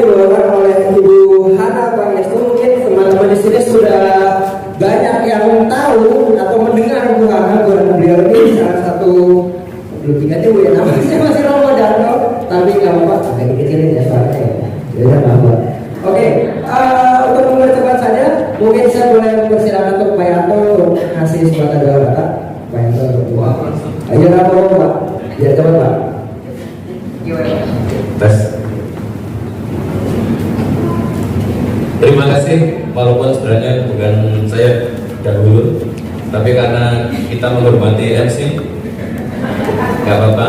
dibawakan oleh Ibu Hana Pangestu. Mungkin teman-teman di sini sudah banyak yang tahu atau mendengar Ibu Hana. Beliau ini salah satu, belum diganti Bu ya, namanya masih Romadano, tapi nggak apa-apa, agak dikecilin ya soalnya ya. Jadi apa? Oke, untuk mempercepat saja, mungkin saya boleh persilakan untuk Pak Yanto untuk ngasih sepatah dua kata. Pak Yanto berdua. Ayo Pak, biar cepat Pak. Tes. Terima kasih, walaupun sebenarnya bukan saya dahulu, tapi karena kita menghormati MC, nggak apa-apa.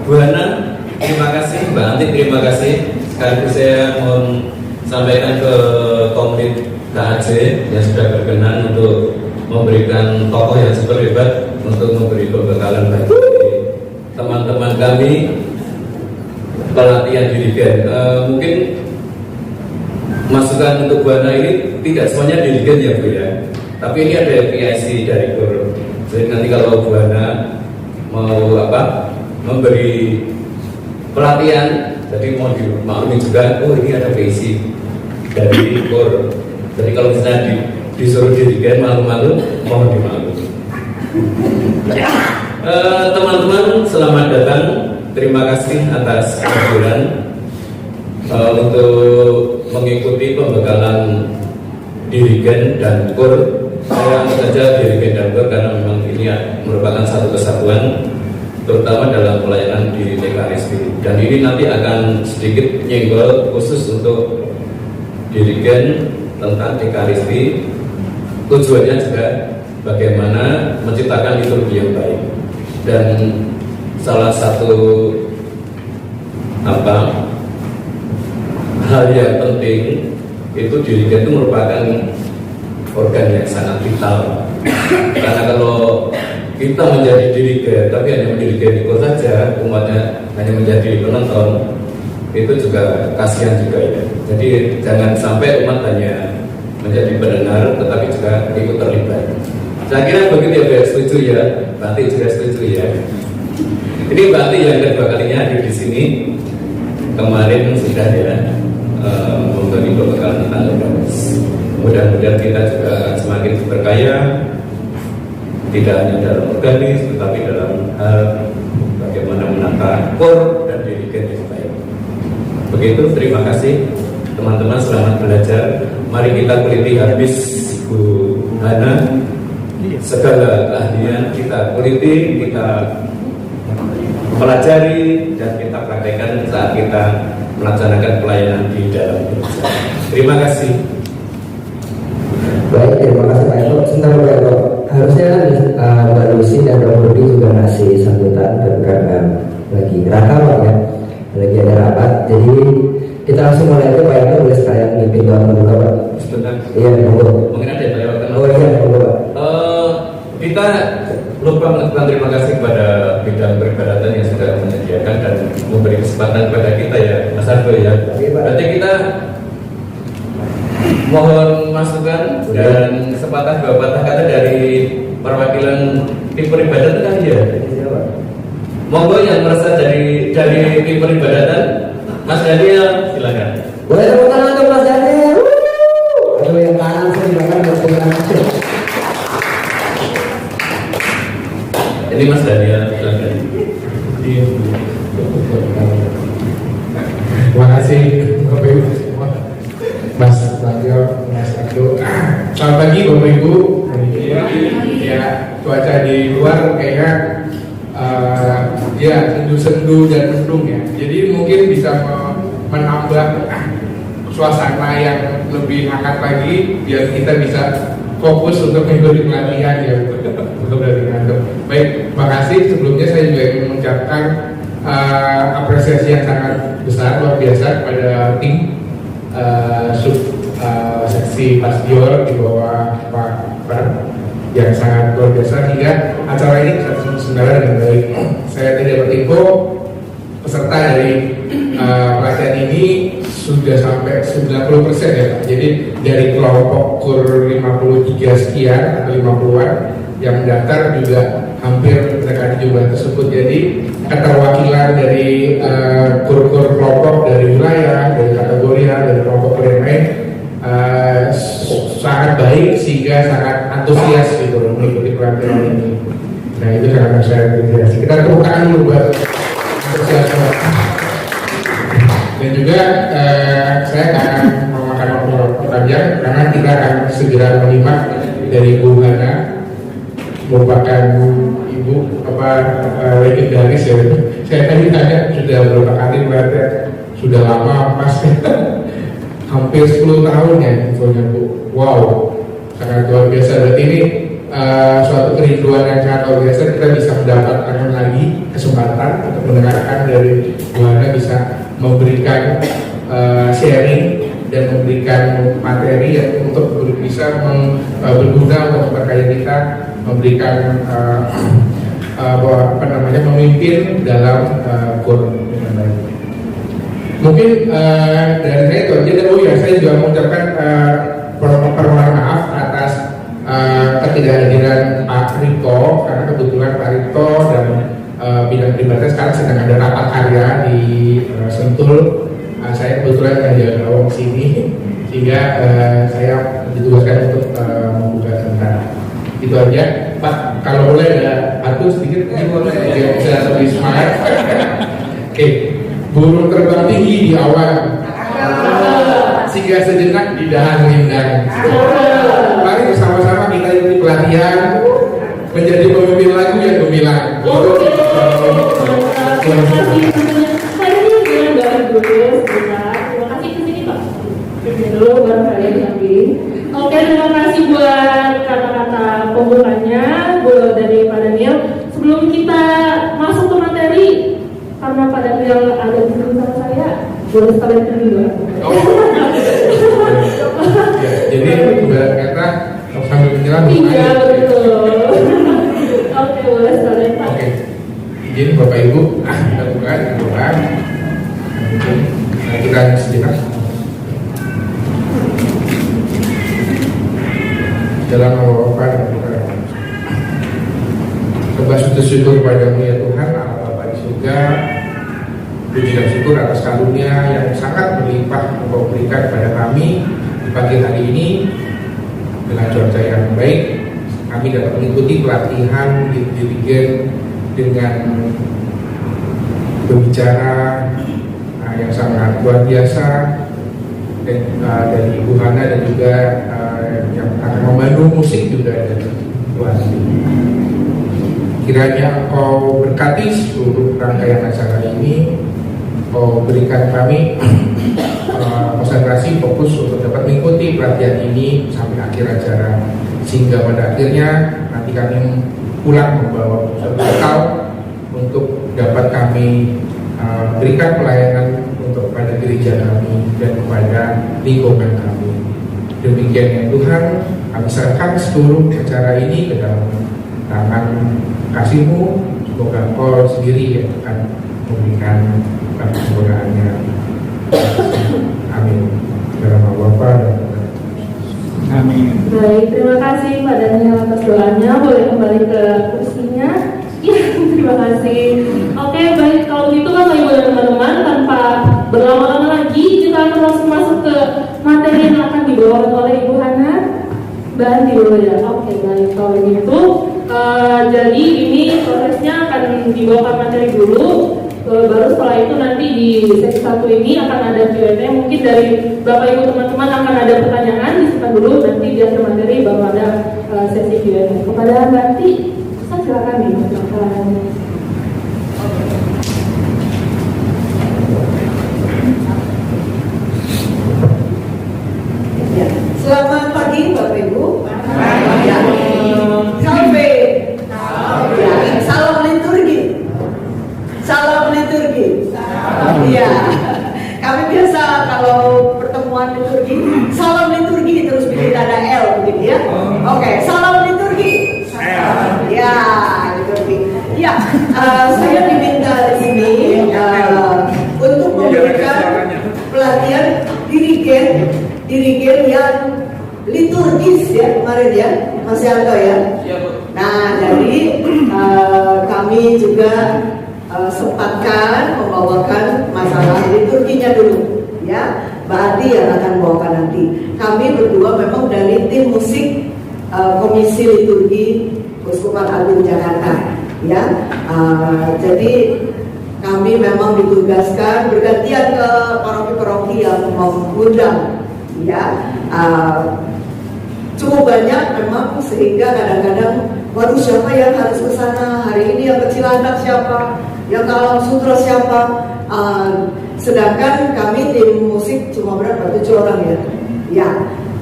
Bu Hana, terima kasih. Mbak Anti, terima kasih. Sekaligus saya mohon sampaikan ke Komit KAJ yang sudah berkenan untuk memberikan tokoh yang super hebat untuk memberi pembekalan bagi teman-teman kami pelatihan dirigen. Mungkin masukan untuk Bu Hana ini tidak semuanya dirigen ya Bu ya, tapi ini ada PIC dari KUR. Jadi nanti kalau Bu Hana mau memberi pelatihan, jadi mau dimaklumi juga, oh ini ada PIC dari KUR. Jadi kalau misalnya disuruh dirigen malu-malu, mohon dimaklumi. Teman-teman, selamat datang. Terima kasih atas kehadiran untuk mengikuti pembekalan dirigen dan KUR. Saya anggap saja dirigen dan KUR karena memang ini merupakan satu kesatuan, terutama dalam pelayanan di TKRSP. Dan ini nanti akan sedikit nyenggol khusus untuk dirigen tentang TKRSP. Tujuannya juga bagaimana menciptakan liturgi yang baik. Dan salah satu hal yang penting itu dirigen itu merupakan organ yang sangat vital. Karena kalau kita menjadi dirigen tapi hanya mendirigen ikut saja, umatnya hanya menjadi penonton, itu juga kasihan juga ya. Jadi jangan sampai umat hanya menjadi pendengar tetapi juga ikut terlibat. Saya kira begitu ya, setuju ya, Bati juga setuju ya. Ini Bati yang kedua kalinya hadir di sini. Kemarin sudah ya memberi pembekalan tentang organis. Mudah-mudahan kita juga akan semakin berkaya, tidak hanya dalam organis, tetapi dalam hal bagaimana menata KUR dan dirigen yang baik. Begitu, terima kasih teman-teman, selamat belajar. Mari kita kuliti habis Bu Hana. Segala keahlian kita kuliti, kita pelajari dan kita praktekkan saat kita melaksanakan pelayanan di dalam gereja. Terima kasih. Baik, terima kasih Pak Yanto. Sebentar Pak Yanto, harusnya Mbak Lucy dan Mbak Budi juga ngasih sambutan, dan karena lagi rakaman ya, lagi ada rapat, jadi kita langsung mulai aja Pak Yanto, boleh sekalian mimpin doa membuka Pak. Sebentar. Iya, monggo. Mungkin ada yang lewat. Oh iya, monggo Pak. Kita lupa mengucapkan terima kasih kepada bidang peribadatan yang sudah menyediakan dan memberi kesempatan kepada kita ya, Mas Argo ya. Berarti kita mohon masukan dan kesempatan dua patah kata dari perwakilan tim peribadatan tadi ya. Monggo yang merasa dari tim peribadatan, Mas Daniel silakan. Boleh tepuk tangan untuk Mas Daniel. Aduh, yang kanan saya silakan tepuk tangan. Ini Mas Daniel silakan. Terima kasih Bapak Ibu semua, Mas Daniel, Mas Argo. Selamat pagi Bapak Ibu. Ya, cuaca di luar kayaknya ya sendu-sendu dan mendung ya. Jadi mungkin bisa menambah suasana yang lebih hangat lagi biar kita bisa fokus untuk mengikuti pelatihan ya untuk dari ngantuk. Baik, terima kasih. Sebelumnya saya juga ingin mengucapkan apresiasi yang sangat besar, luar biasa kepada tim seksi Pasdior di bawah Pak Bar yang sangat luar biasa hingga acara ini bisa terselenggara dengan baik. Saya tidak berinfo peserta dari pelatihan ini sudah sampai 90% ya Pak. Jadi dari kelompok KUR 53 sekian atau 50-an yang mendaftar juga hampir mendekati jumlah tersebut. Jadi keterwakilan dari KUR-KUR kelompok dari wilayah, dari kategori penampilan ini. Nah itu sangat saya apresiasi. Kita tepuk tangan dulu buat antusiasme. Dan juga saya akan memakan waktu panjang karena kita akan segera menyimak dari Bu Hana, merupakan ibu legendaris ya. Saya tadi tanya sudah berapa kali berarti sudah lama pasti hampir 10 tahun ya infonya Bu. Wow, sangat luar biasa. Berarti ini suatu kerinduan yang sangat luar biasa. Kita bisa mendapatkan lagi kesempatan untuk mendengarkan dari Bu Hana, bisa memberikan sharing dan memberikan materi yang untuk bisa berguna untuk berkaya kita, memberikan memimpin dalam kur dengan baik. Mungkin dari saya itu aja. Oh ya, saya juga mengucapkan permohonan maaf atas ketidakhadiran Pak Rito, karena kebetulan Pak Rito dan bidang pribadi sekarang sedang ada rapat karya di Sentul. Saya kebetulan ada lowong sini, sehingga saya ditugaskan untuk membuka sebentar. Itu aja, Pak. Kalau boleh ada bantu sedikit, ini boleh ya, bisa lebih semangat. Oke, burung terbang tinggi di awan, singgah sejenak di dahan rindang. Mari bersama-sama kita ikuti pelatihan menjadi pemimpin lagu yang gemilang. Terima kasih kesini Pak. Dulu baru kalian diambil. Oke, terima kasih buat kata-kata pembukanya dari Pak Daniel. Sebelum kita masuk ke materi, karena Pak Daniel ada di sebelah saya, boleh sekalian dulu. Jadi udah kata sambil menjelang. Iya betul. Oke, boleh sekalian Pak. Oke, izin Bapak Ibu, kita buka doa. Nah, kita sejenak dalam nama Bapa dan Putra. Sembah sujud syukur padamu ya Tuhan, Allah Bapa di surga. Puji dan syukur atas karunia yang sangat berlimpah Engkau berikan kepada kami di pagi hari ini. Dengan cuaca yang baik, kami dapat mengikuti pelatihan dirigen dengan berbicara yang sangat luar biasa dari Ibu Hana, dan juga yang akan memandu musik juga dari Tuhan. Kiranya Engkau berkati seluruh rangkaian acara ini, Engkau berikan kami konsentrasi fokus untuk dapat mengikuti pelatihan ini sampai akhir acara, sehingga pada akhirnya nanti kami pulang membawa satu bekal untuk dapat kami berikan pelayanan untuk pada gereja kami dan kepada lingkungan kami. Demikian ya Tuhan, kami serahkan seluruh acara ini ke dalam tangan kasih-Mu. Semoga Engkau sendiri yang akan memberikan kesempurnaannya. Amin. Dalam nama Bapa dan Putra. Amin. Baik, terima kasih Pak Daniel atas doanya. Boleh kembali ke kursinya. Iya, terima kasih. Oke, baik, kalau gitu Bapak Ibu dan teman-teman, tanpa berlama-lama lagi, kita akan langsung masuk ke materi yang akan dibawakan oleh Ibu Hana. Bahan dulu ya. Oke, baik, kalau gitu jadi ini prosesnya akan dibawakan materi dulu, baru setelah itu nanti di sesi 1 ini akan ada Q&A. Mungkin dari Bapak Ibu teman-teman akan ada pertanyaan, disimpan dulu, nanti di akhir materi baru ada sesi Q&A. Kepada Banti, silakan nih. Selamat pagi Bapak Ibu. Ya. Salve. Ya. Salam liturgi. Salam liturgi. Iya. Kami biasa kalau pertemuan liturgi, salam liturgi terus bikin ada L begitu ya. Oke, salam liturgi. Ya, liturgi. Ya, saya diminta di sini untuk memberikan pelatihan dirigen yang liturgis ya kemarin ya, Mas Yanto ya. Nah, jadi kami juga sempatkan membawakan masalah liturginya dulu ya. Mbak Adi yang akan membawakan nanti. Kami berdua memang dari tim musik Komisi Liturgi Keuskupan Agung Jakarta. Ya, jadi kami memang ditugaskan bergantian ke paroki-paroki yang mengundang, ya, cukup banyak memang sehingga kadang-kadang waduh siapa yang harus ke sana hari ini, yang ke Cilandak siapa, yang ke Alam Sutera siapa. Sedangkan kami tim musik cuma berapa? 7 orang ya. Ya.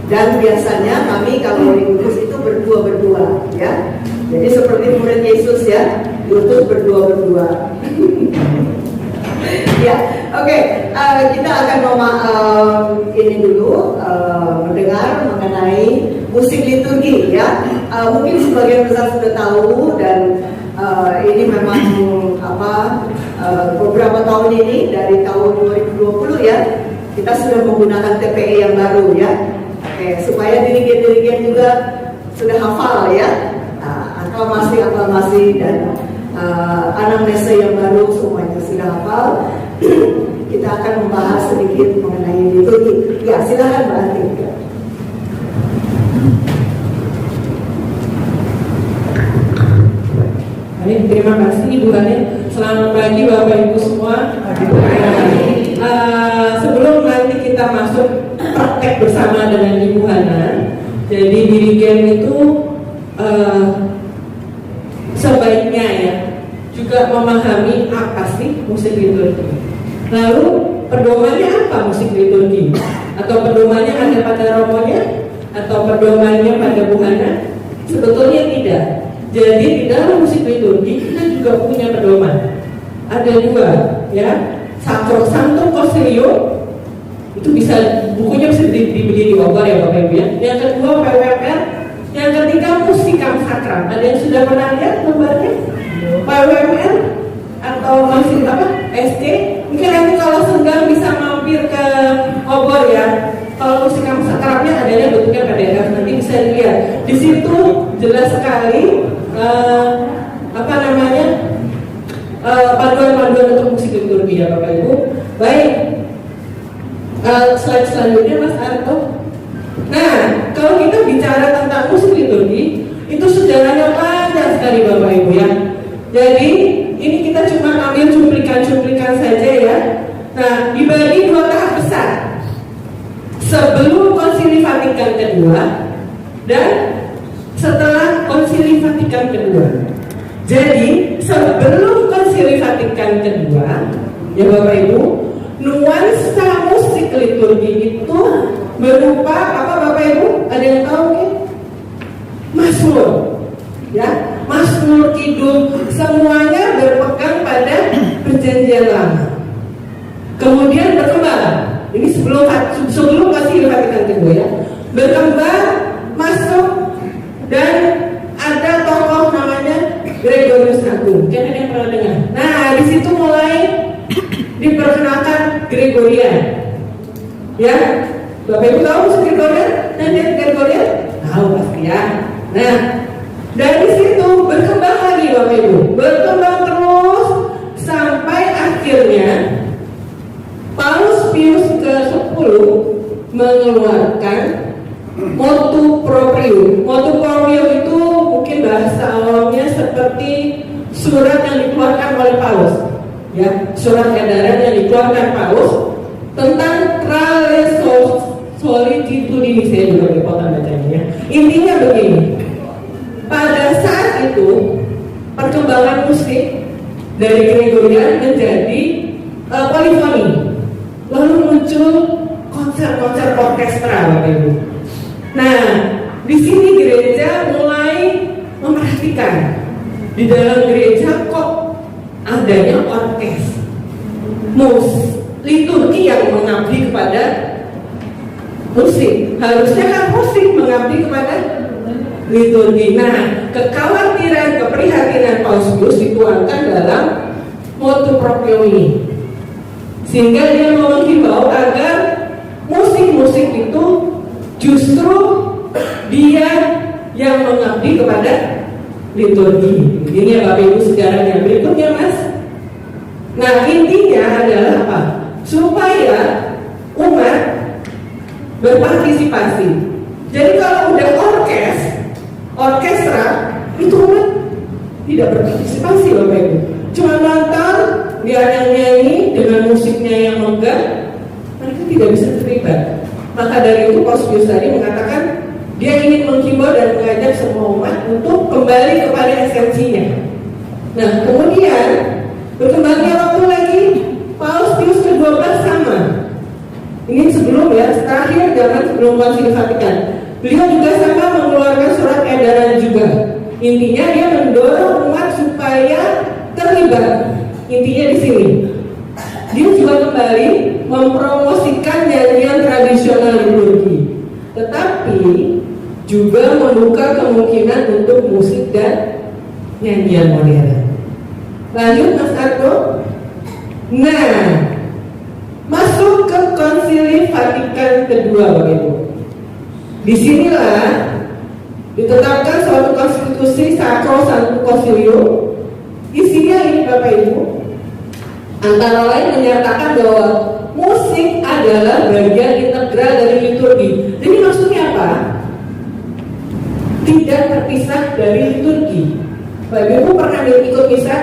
Dan biasanya kami kalau diutus itu berdua-berdua, ya. Jadi seperti murid Yesus ya, diutus berdua-berdua. Ya, oke. Kita akan ini dulu mendengar mengenai musik liturgi, ya. Mungkin sebagian besar sudah tahu dan ini memang beberapa tahun ini dari tahun 2020 ya, kita sudah menggunakan TPE yang baru ya. Oke, supaya dirigen-dirigen juga sudah hafal ya, aklamasi dan anamnesa yang baru semuanya sudah hafal. Kita akan membahas sedikit mengenai liturgi. Ya, silakan Mbak Ati. Baik, terima kasih Ibu Hane. Selamat pagi Bapak Ibu semua. Sebelum nanti kita masuk praktek bersama dengan Ibu Hana, jadi dirigen itu sebaiknya ya juga memahami apa sih musik liturgi. Lalu pedomannya apa musik liturgi? Atau pedomannya ada pada romonya? Atau pedomannya pada Bu Hana? Sebetulnya tidak. Jadi di dalam musik liturgi kita juga punya pedoman. Ada 2 ya. Sacrosanctum Concilium itu bisa, bukunya bisa dibeli di Bogor ya Bapak Ibu ya. Yang kedua PWPR, yang ketiga Musicam Sacram. Ada yang sudah pernah lihat gambarnya? PWPR atau masih SC? Mungkin nanti kalau senggang bisa mampir ke Bogor ya. Kalau Musicam Sacramnya adanya bentuknya PDF, nanti bisa dilihat. Di situ jelas sekali panduan-panduan untuk musik liturgi ya Bapak Ibu. Baik, slide selanjutnya Mas Arto. Nah, kalau kita bicara tentang musik liturgi, itu sejarahnya panjang sekali Bapak Ibu ya. Jadi ini kita cuma ambil cuplikan-cuplikan saja ya. Nah, dibagi 2 tahap besar. Sebelum Konsili Vatikan kedua dan setelah Konsili Vatikan kedua. Jadi sebelum Konsili Vatikan kedua, ya Bapak Ibu, nuansa musik liturgi itu berupa apa Bapak Ibu? Ada yang tahu kan? Mazmur, ya, Mazmur, Kidung, semuanya berpegang pada Perjanjian Lama. Kemudian berkembang. Ini sebelum Konsili Vatikan kedua ya, berkembang masuk dan ada tokoh namanya Gregorius Agung. Kan ada yang pernah dengar? Nah, di situ mulai diperkenalkan Gregorian. Ya, Bapak Ibu tahu musik Gregorian? Gregorian? Tahu pasti ya. Nah, dari situ berkembang lagi Bapak Ibu, berkembang terus sampai akhirnya Paus Pius ke-10 mengeluarkan motu proprio. Motu proprio itu mungkin bahasa awamnya seperti surat yang dikeluarkan oleh Paus, ya, surat edaran yang dikeluarkan Paus tentang Trale Solitudinis, saya juga berpotan bacanya ya. Intinya begini, pada saat itu perkembangan musik dari Gregorian menjadi polifoni. Lalu muncul konser-konser orkestra Bapak Ibu. Nah, di sini gereja mulai memperhatikan di dalam gereja kok adanya orkes, liturgi yang mengabdi kepada musik. Harusnya kan musik mengabdi kepada liturgi. Nah, kekhawatiran, keprihatinan Paus Pius dituangkan dalam motu proprio ini, sehingga dia menghimbau agar musik-musik itu justru dia yang mengabdi kepada liturgi. Ini ya Bapak Ibu sejarahnya. Berikutnya Mas. Nah, intinya adalah apa? Supaya umat berpartisipasi. Jadi kalau udah orkestra, itu umat tidak berpartisipasi Bapak Ibu, cuma nonton, dia nyanyi dengan musiknya yang megah, mereka tidak bisa terlibat. Maka dari itu Paus Pius tadi mengatakan dia ingin menghimbau dan mengajak semua umat untuk kembali kepada esensinya. Nah, kemudian berkembangnya waktu lagi, Paus Pius ke-12 sama. Ini sebelum ya, terakhir zaman sebelum Konsili Vatikan. Beliau juga sama mengeluarkan surat edaran juga. Intinya dia mendorong umat supaya terlibat. Intinya di sini. Dia juga kembali mempromosikan nyanyian tradisional liturgi, tetapi juga membuka kemungkinan untuk musik dan nyanyian modern. Lanjut Mas Argo. Nah, masuk ke Konsili Vatikan kedua Bapak Ibu. Disinilah ditetapkan suatu konstitusi Sacro Sanctum Concilium. Isinya ini Bapak Ibu, antara lain menyatakan bahwa musik adalah bagian integral dari liturgi. Jadi maksudnya apa? Tidak terpisah dari liturgi. Bapak Ibu pernah ikut misa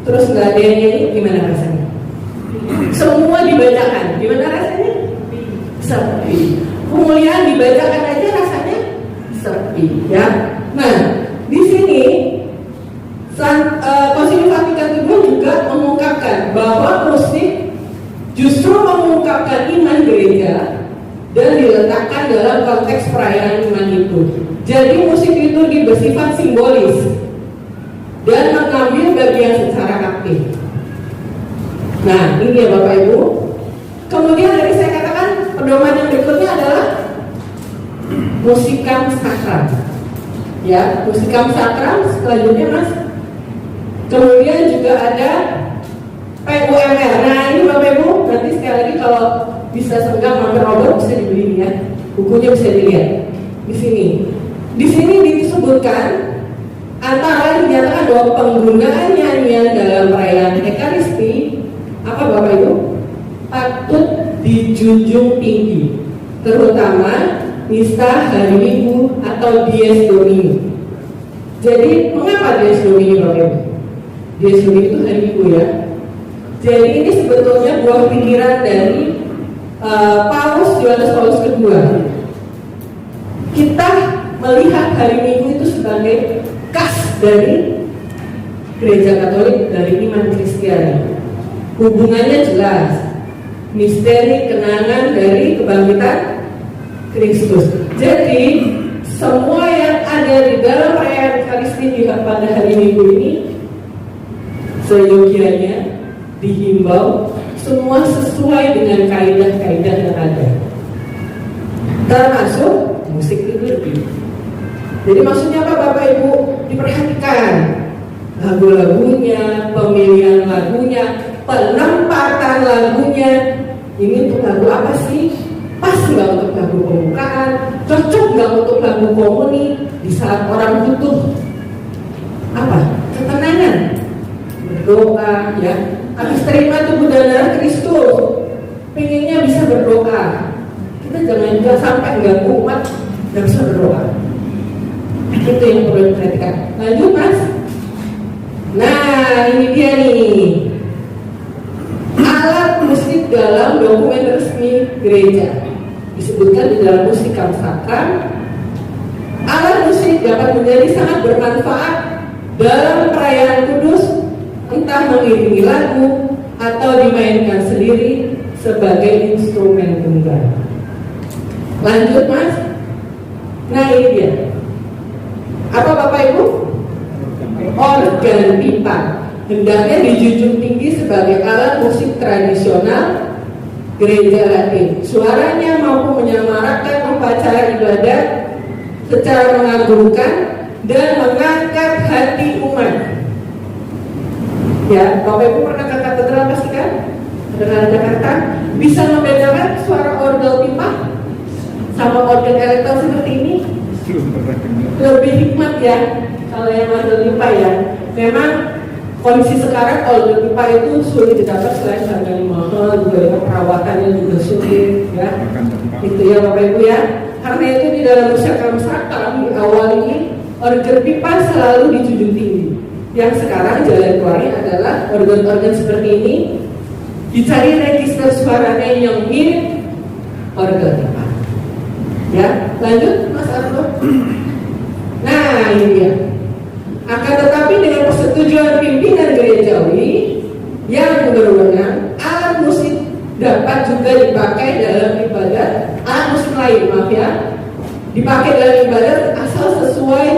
terus nggak ada yang nyanyi, gimana rasanya? Semua dibacakan, gimana rasanya? Sepi. Kemuliaan dibacakan aja rasanya sepi, ya. Nah, di sini Konsili Vatikan II juga mengungkapkan bahwa musik justru mengungkapkan iman gereja dan diletakkan dalam konteks perayaan iman itu. Jadi musik liturgi bersifat simbolis dan mengambil bagian secara aktif. Nah, ini ya Bapak Ibu. Kemudian dari saya katakan pedoman yang berikutnya adalah musikam sakral. Ya, musikam sakral selanjutnya Mas. Kemudian juga ada PUMR. Nah, ini Bapak Ibu, nanti sekali lagi kalau bisa senggang mampir obat bisa dibeli ya. Bukunya bisa dilihat di sini. Di sini disebutkan antara lain dinyatakan bahwa penggunaan nyanyian dalam perayaan Ekaristi apa Bapak Ibu patut dijunjung tinggi, terutama misa hari Minggu atau Dies Domini. Jadi mengapa Dies Domini Bapak Ibu? Dies Domini itu hari Minggu ya. Jadi ini sebetulnya buah pikiran dari Paus Yohanes Paulus II. Kita melihat hari Minggu itu sebagai khas dari Gereja Katolik, dari iman Kristiani. Hubungannya jelas, misteri kenangan dari kebangkitan Kristus. Jadi semua yang ada di dalam perayaan Ekaristi pada hari Minggu ini seyogianya dihimbau semua sesuai dengan kaidah-kaidah yang ada, termasuk musik liturgi. Jadi maksudnya apa Bapak Ibu? Diperhatikan lagu-lagunya, pemilihan lagunya, penempatan lagunya. Ini untuk lagu apa sih? Pas nggak untuk lagu pembukaan? Cocok nggak untuk lagu komuni di saat orang butuh apa? Ketenangan, berdoa, ya. Habis terima tubuh dan darah Kristus, pengennya bisa berdoa. Kita jangan juga sampai ganggu umat nggak bisa berdoa. Itu yang perlu diperhatikan. Lanjut Mas. Nah, ini dia nih alat musik dalam dokumen resmi gereja. Disebutkan di dalam musikam sakral, alat musik dapat menjadi sangat bermanfaat dalam perayaan kudus, entah mengiringi lagu atau dimainkan sendiri sebagai instrumen tunggal. Lanjut Mas. Nah ini dia. Apa Bapak Ibu? Organ pipa hendaknya dijunjung tinggi sebagai alat musik tradisional gereja Latin. Suaranya mampu menyemarakkan upacara ibadat secara mengagumkan dan mengangkat hati umat. Ya, Bapak Ibu pernah ke katedral pasti kan? Katedral Jakarta bisa membedakan suara orgel pipa sama organ elektro seperti ini. Lebih hikmat ya kalau yang orgel pipa ya. Memang kondisi sekarang orgel pipa itu sulit didapat selain harganya mahal juga ya, perawatannya juga sulit ya. Itu ya Bapak Ibu ya. Karena itu di dalam musyawarah sakral di awal ini organ pipa selalu dijunjung tinggi. Yang sekarang jalan keluarnya adalah organ-organ seperti ini dicari register suaranya yang mirip organ pipa. Ya, lanjut Mas Arno. Nah, ini dia. Akan tetapi dengan persetujuan pimpinan gerejawi yang berwenang, alat musik dapat juga dipakai dalam ibadat. Alat musik lain, maaf ya, dipakai dalam ibadat asal sesuai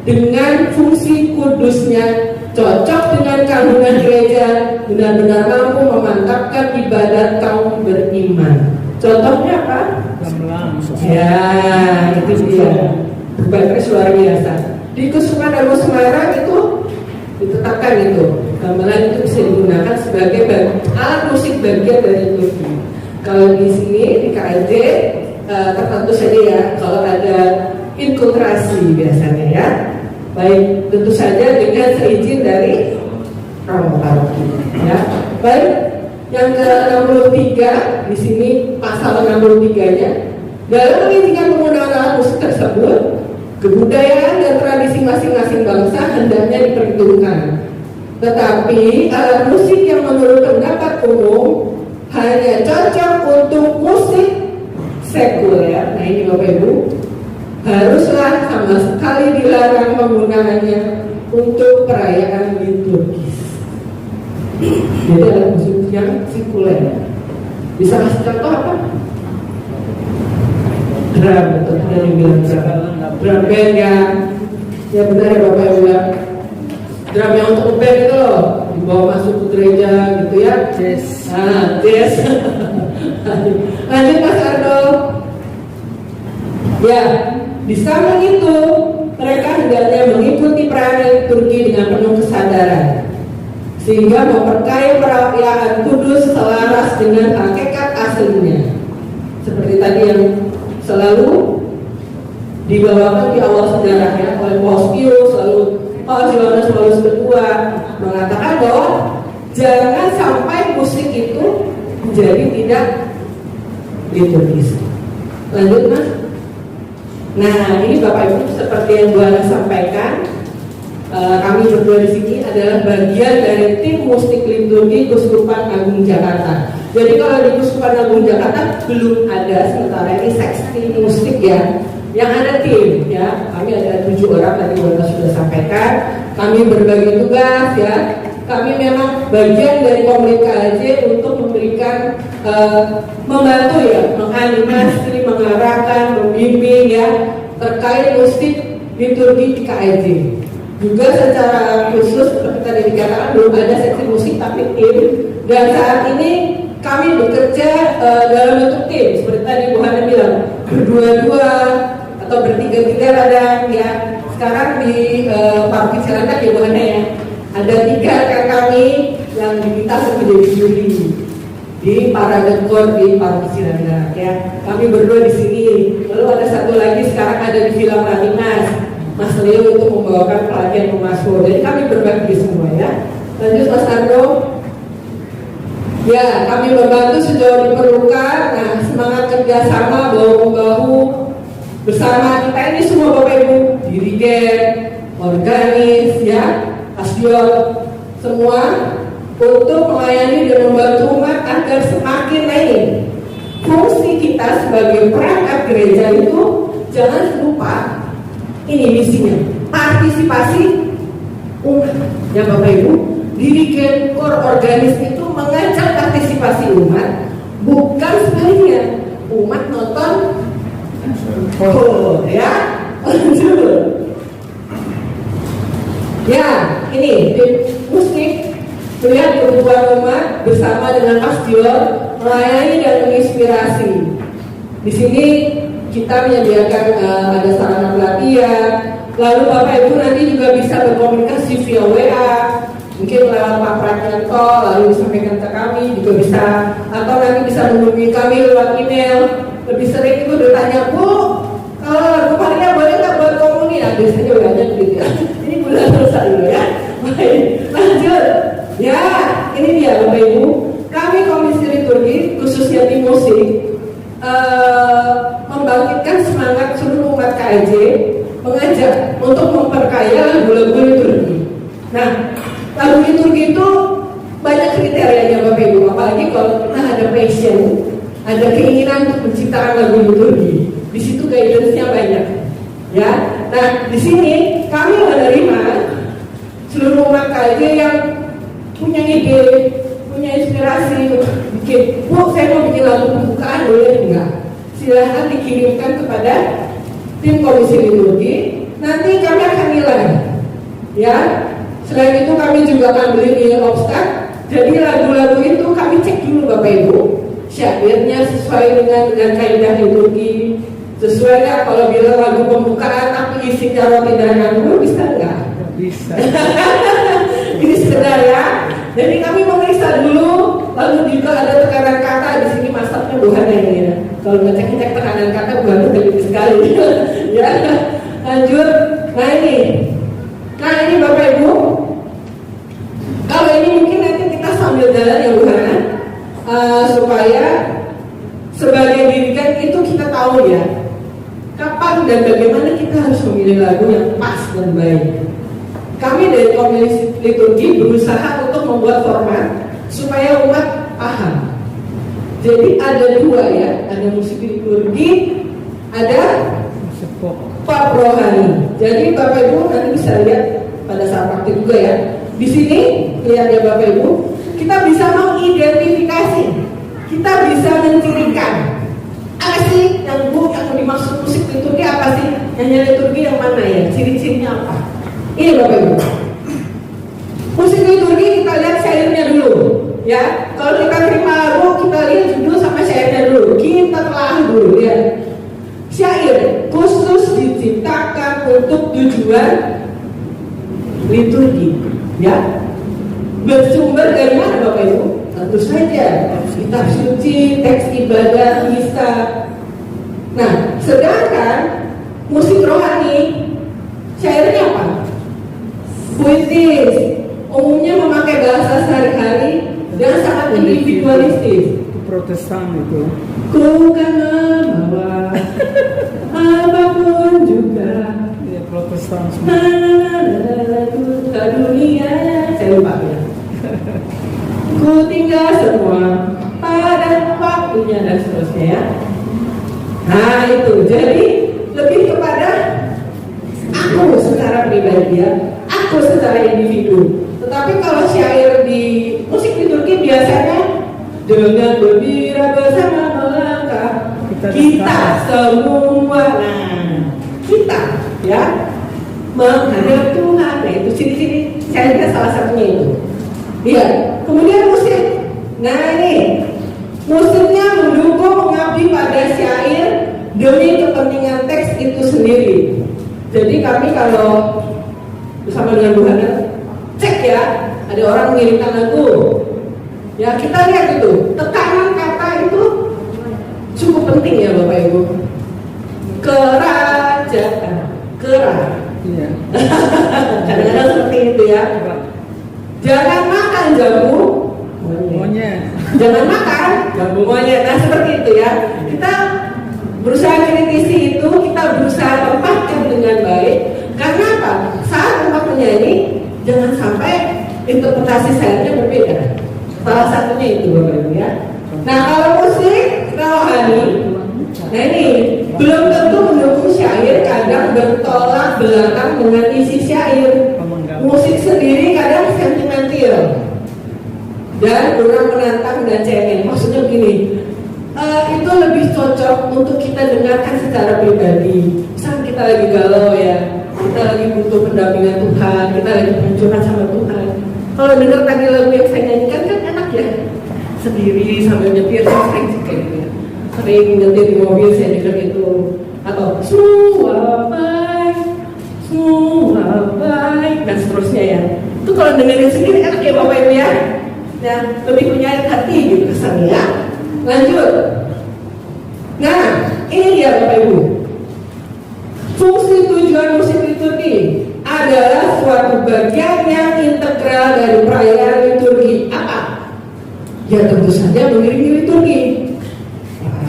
dengan fungsi kudusnya, cocok dengan kandungan gereja, benar-benar mampu memantapkan ibadat kaum beriman. Contohnya apa? Ya, itu dia. Bagus, luar biasa. Di Kusuma Darmo Semarang itu ditetapkan itu gamelan itu bisa digunakan sebagai alat musik bagian dari liturgi. Kalau di sini di KLJ tertentu saja ya, kalau ada inkulturasi biasanya ya. Baik, tentu saja dengan seizin dari romo paroki. Ya, baik. Yang ke-63 di sini pasal 63-nya dalam mengizinkan penggunaan alat musik tersebut, kebudayaan dan tradisi masing-masing bangsa hendaknya diperhitungkan. Tetapi alat musik yang menurut pendapat umum hanya cocok untuk musik sekuler, nah ini Bapak Ibu, haruslah sama sekali dilarang penggunaannya untuk perayaan liturgis. Jadi alat musik yang sekuler. Bisa kasih contoh apa? Drum, betul, ada yang bilang drum band ya benar ya Bapak Ibu ya. Drum yang untuk band itu loh, dibawa masuk ke gereja gitu ya. Yes. Ah, yes. Lanjut Mas Ardo. Ya, di samping itu mereka hendaknya mengikuti perayaan liturgi dengan penuh kesadaran, sehingga memperkaya perayaan kudus selaras dengan hakikat aslinya. Seperti tadi yang selalu dibawakan di awal sejarahnya oleh Paus Pius, lalu Paus Yohanes Paulus II mengatakan bahwa jangan sampai musik itu menjadi tidak liturgis. Lanjut Mas. Nah ini Bapak Ibu seperti yang Bu Ana sampaikan, kami berdua di sini adalah bagian dari tim musik liturgi Keuskupan Agung Jakarta. Jadi kalau di Keuskupan Agung Jakarta belum ada, sementara ini seksi musik ya. Yang ada tim ya, kami ada 7 orang tadi Bapak sudah sampaikan. Kami berbagi tugas ya. Kami memang bagian dari komunitas KLJ untuk memberikan membantu ya, menganimasi, mengarahkan, membimbing ya terkait musik liturgi di KLJ. Juga secara khusus seperti tadi dikatakan belum ada seksi musik tapi tim, dan saat ini kami bekerja dalam bentuk tim seperti tadi Bu Hana bilang, berdua-dua atau bertiga-tiga kadang ya. Sekarang di Paroki Cilandak ya Bu Hana ya, ada 3 rekan kami yang diminta untuk menjadi juri di Parade Kor di Paroki Cilandak ya. Kami berdua di sini. Lalu ada satu lagi sekarang ada di Film Ranimas, Mas Leo untuk membawakan pelatihan pemasmur. Jadi kami berbagi semua ya. Lanjut Mas Ardo. Ya, kami membantu sejauh diperlukan. Nah, semangat kerjasama bahu-membahu bersama kita ini semua Bapak Ibu, dirigen, organis ya, pastor, semua untuk melayani dan membantu umat agar semakin naik. Fungsi kita sebagai perangkat gereja itu jangan lupa, ini misinya, partisipasi umat ya Bapak Ibu. Dirigen kor organis itu mengajak partisipasi umat, bukan sebaliknya umat nonton ya. Ya, ini tim musik melihat kebutuhan umat bersama dengan pastor melayani dan menginspirasi. Di sini kita menyediakan ada sarana pelatihan. Lalu Bapak Ibu nanti juga bisa berkomunikasi via WA, mungkin lewat Pak Pratyanto, lalu disampaikan ke kami juga bisa, atau nanti bisa menghubungi kami lewat email. Lebih sering itu bertanya, Bu, kalau lagu Maria boleh nggak buat komuni? Nah, biasanya banyak gitu ya. Ini bulan selesai dulu ya. Baik, lanjut. Ya, ini dia Bapak Ibu. Kami Komisi Liturgi, khususnya tim musik, membangkitkan semangat seluruh umat KLJ, mengajak untuk kaya lagu-lagu liturgi. Nah, lagu liturgi itu banyak kriterianya Bapak Ibu, apalagi kalau kita ada passion, ada keinginan untuk menciptakan lagu liturgi. Di situ guidance-nya banyak. Ya. Nah, di sini kami menerima seluruh umat KJ yang punya ide, punya inspirasi untuk bikin, Bu, saya mau bikin lagu pembukaan, boleh enggak? Silahkan dikirimkan kepada tim komisi liturgi. Nanti kami akan nilai. Ya. Selain itu kami juga akan beli nilai obstak. Jadi lagu-lagu itu kami cek dulu Bapak Ibu, syairnya sesuai dengan kaidah liturgi, sesuai nggak? Kalau bilang lagu pembukaan tapi isinya roti dan anggur, bisa nggak? Bisa. Ini sekedar ya. Jadi kami memeriksa dulu, lalu juga ada tekanan kata di sini, masaknya bukan ini ya. Kalau ngecek tekanan kata bukan terlalu sekali. Ya. Lanjut. Nah ini Bapak Ibu. Kalau ini mungkin nanti kita sambil jalan ya Bu Hana, supaya sebagai didikan itu kita tahu ya kapan dan bagaimana kita harus memilih lagu yang pas dan baik. Kami dari komisi liturgi berusaha untuk membuat format supaya umat paham. Jadi ada dua ya, ada musik liturgi, ada pop rohani. Jadi Bapak Ibu nanti bisa lihat pada saat praktik juga ya. Di sini lihat ya Bapak Ibu, kita bisa mengidentifikasi, kita bisa mencirikan apa sih yang dimaksud musik liturgi, apa sih nyanyi liturgi yang mana ya, ciri-cirinya apa? Ini Bapak Ibu, musik liturgi kita lihat syairnya dulu, ya. Kalau kita terima lagu, kita lihat judul sama syairnya dulu, kita telah dulu ya. Syair khusus diciptakan untuk tujuan liturgi. Ya, bersumber dari mana Bapak Ibu? Tentu saja kitab suci, teks ibadah, misa. Nah, sedangkan musik rohani syairnya apa? Puitis, umumnya memakai bahasa sehari-hari dan sangat individualistis. Protestan itu. Ku kan membawa apapun juga. Ya, Protestan. Ke dunia, saya lupa ya. Ku tinggal semua pada waktunya dan seterusnya ya. Nah itu, jadi lebih kepada aku secara pribadi ya, aku secara individu. Tetapi kalau syair di musik liturgi biasanya dengan gembira bersama melangkah kita semua, nah kita ya menghadap Tuhan. Nah itu ciri-ciri syairnya salah satunya itu. Lihat, kemudian musik. Nah ini musiknya mendukung mengabdi pada syair demi kepentingan teks itu sendiri. Jadi kami kalau bersama dengan Bu Hana cek ya, ada orang mengirimkan lagu. Ya kita lihat itu, tekanan kata itu cukup penting ya Bapak Ibu. Kerajaan, Iya. kadang-kadang seperti itu ya. Jangan makan jambu Monyet. Jangan makan jambu monyet. Nah seperti itu ya. Kita berusaha kritisi itu, kita berusaha tempatkan dengan baik. Karena apa? Saat umat menyanyi, jangan sampai interpretasi syairnya berbeda. Salah satunya itu Bapak Ibu ya. Nah kalau musik rohani, nah ini belum tentu mendukung syair, kadang bertolak belakang dengan isi syair. Musik sendiri kadang sentimental dan kurang menantang dan cengeng. Maksudnya begini, itu lebih cocok untuk kita dengarkan secara pribadi. Misalnya kita lagi galau ya, kita lagi butuh pendampingan Tuhan, kita lagi mencurhat sama Tuhan. Kalau dengar tadi lagu yang saya nyanyikan kan enak ya, sendiri sambil nyetir, saya sering sih kayak gitu ya. Sering nyetir di mobil saya dengar itu, atau semua baik dan seterusnya ya. Itu kalau dengerin sendiri enak ya Bapak Ibu ya. Ya, lebih punya hati gitu kesannya ya. Lanjut. Nah, ini dia Bapak Ibu. Fungsi tujuan musik liturgi adalah suatu bagian yang integral dari perayaan liturgi. Apa? Ya tentu saja mengiringi liturgi.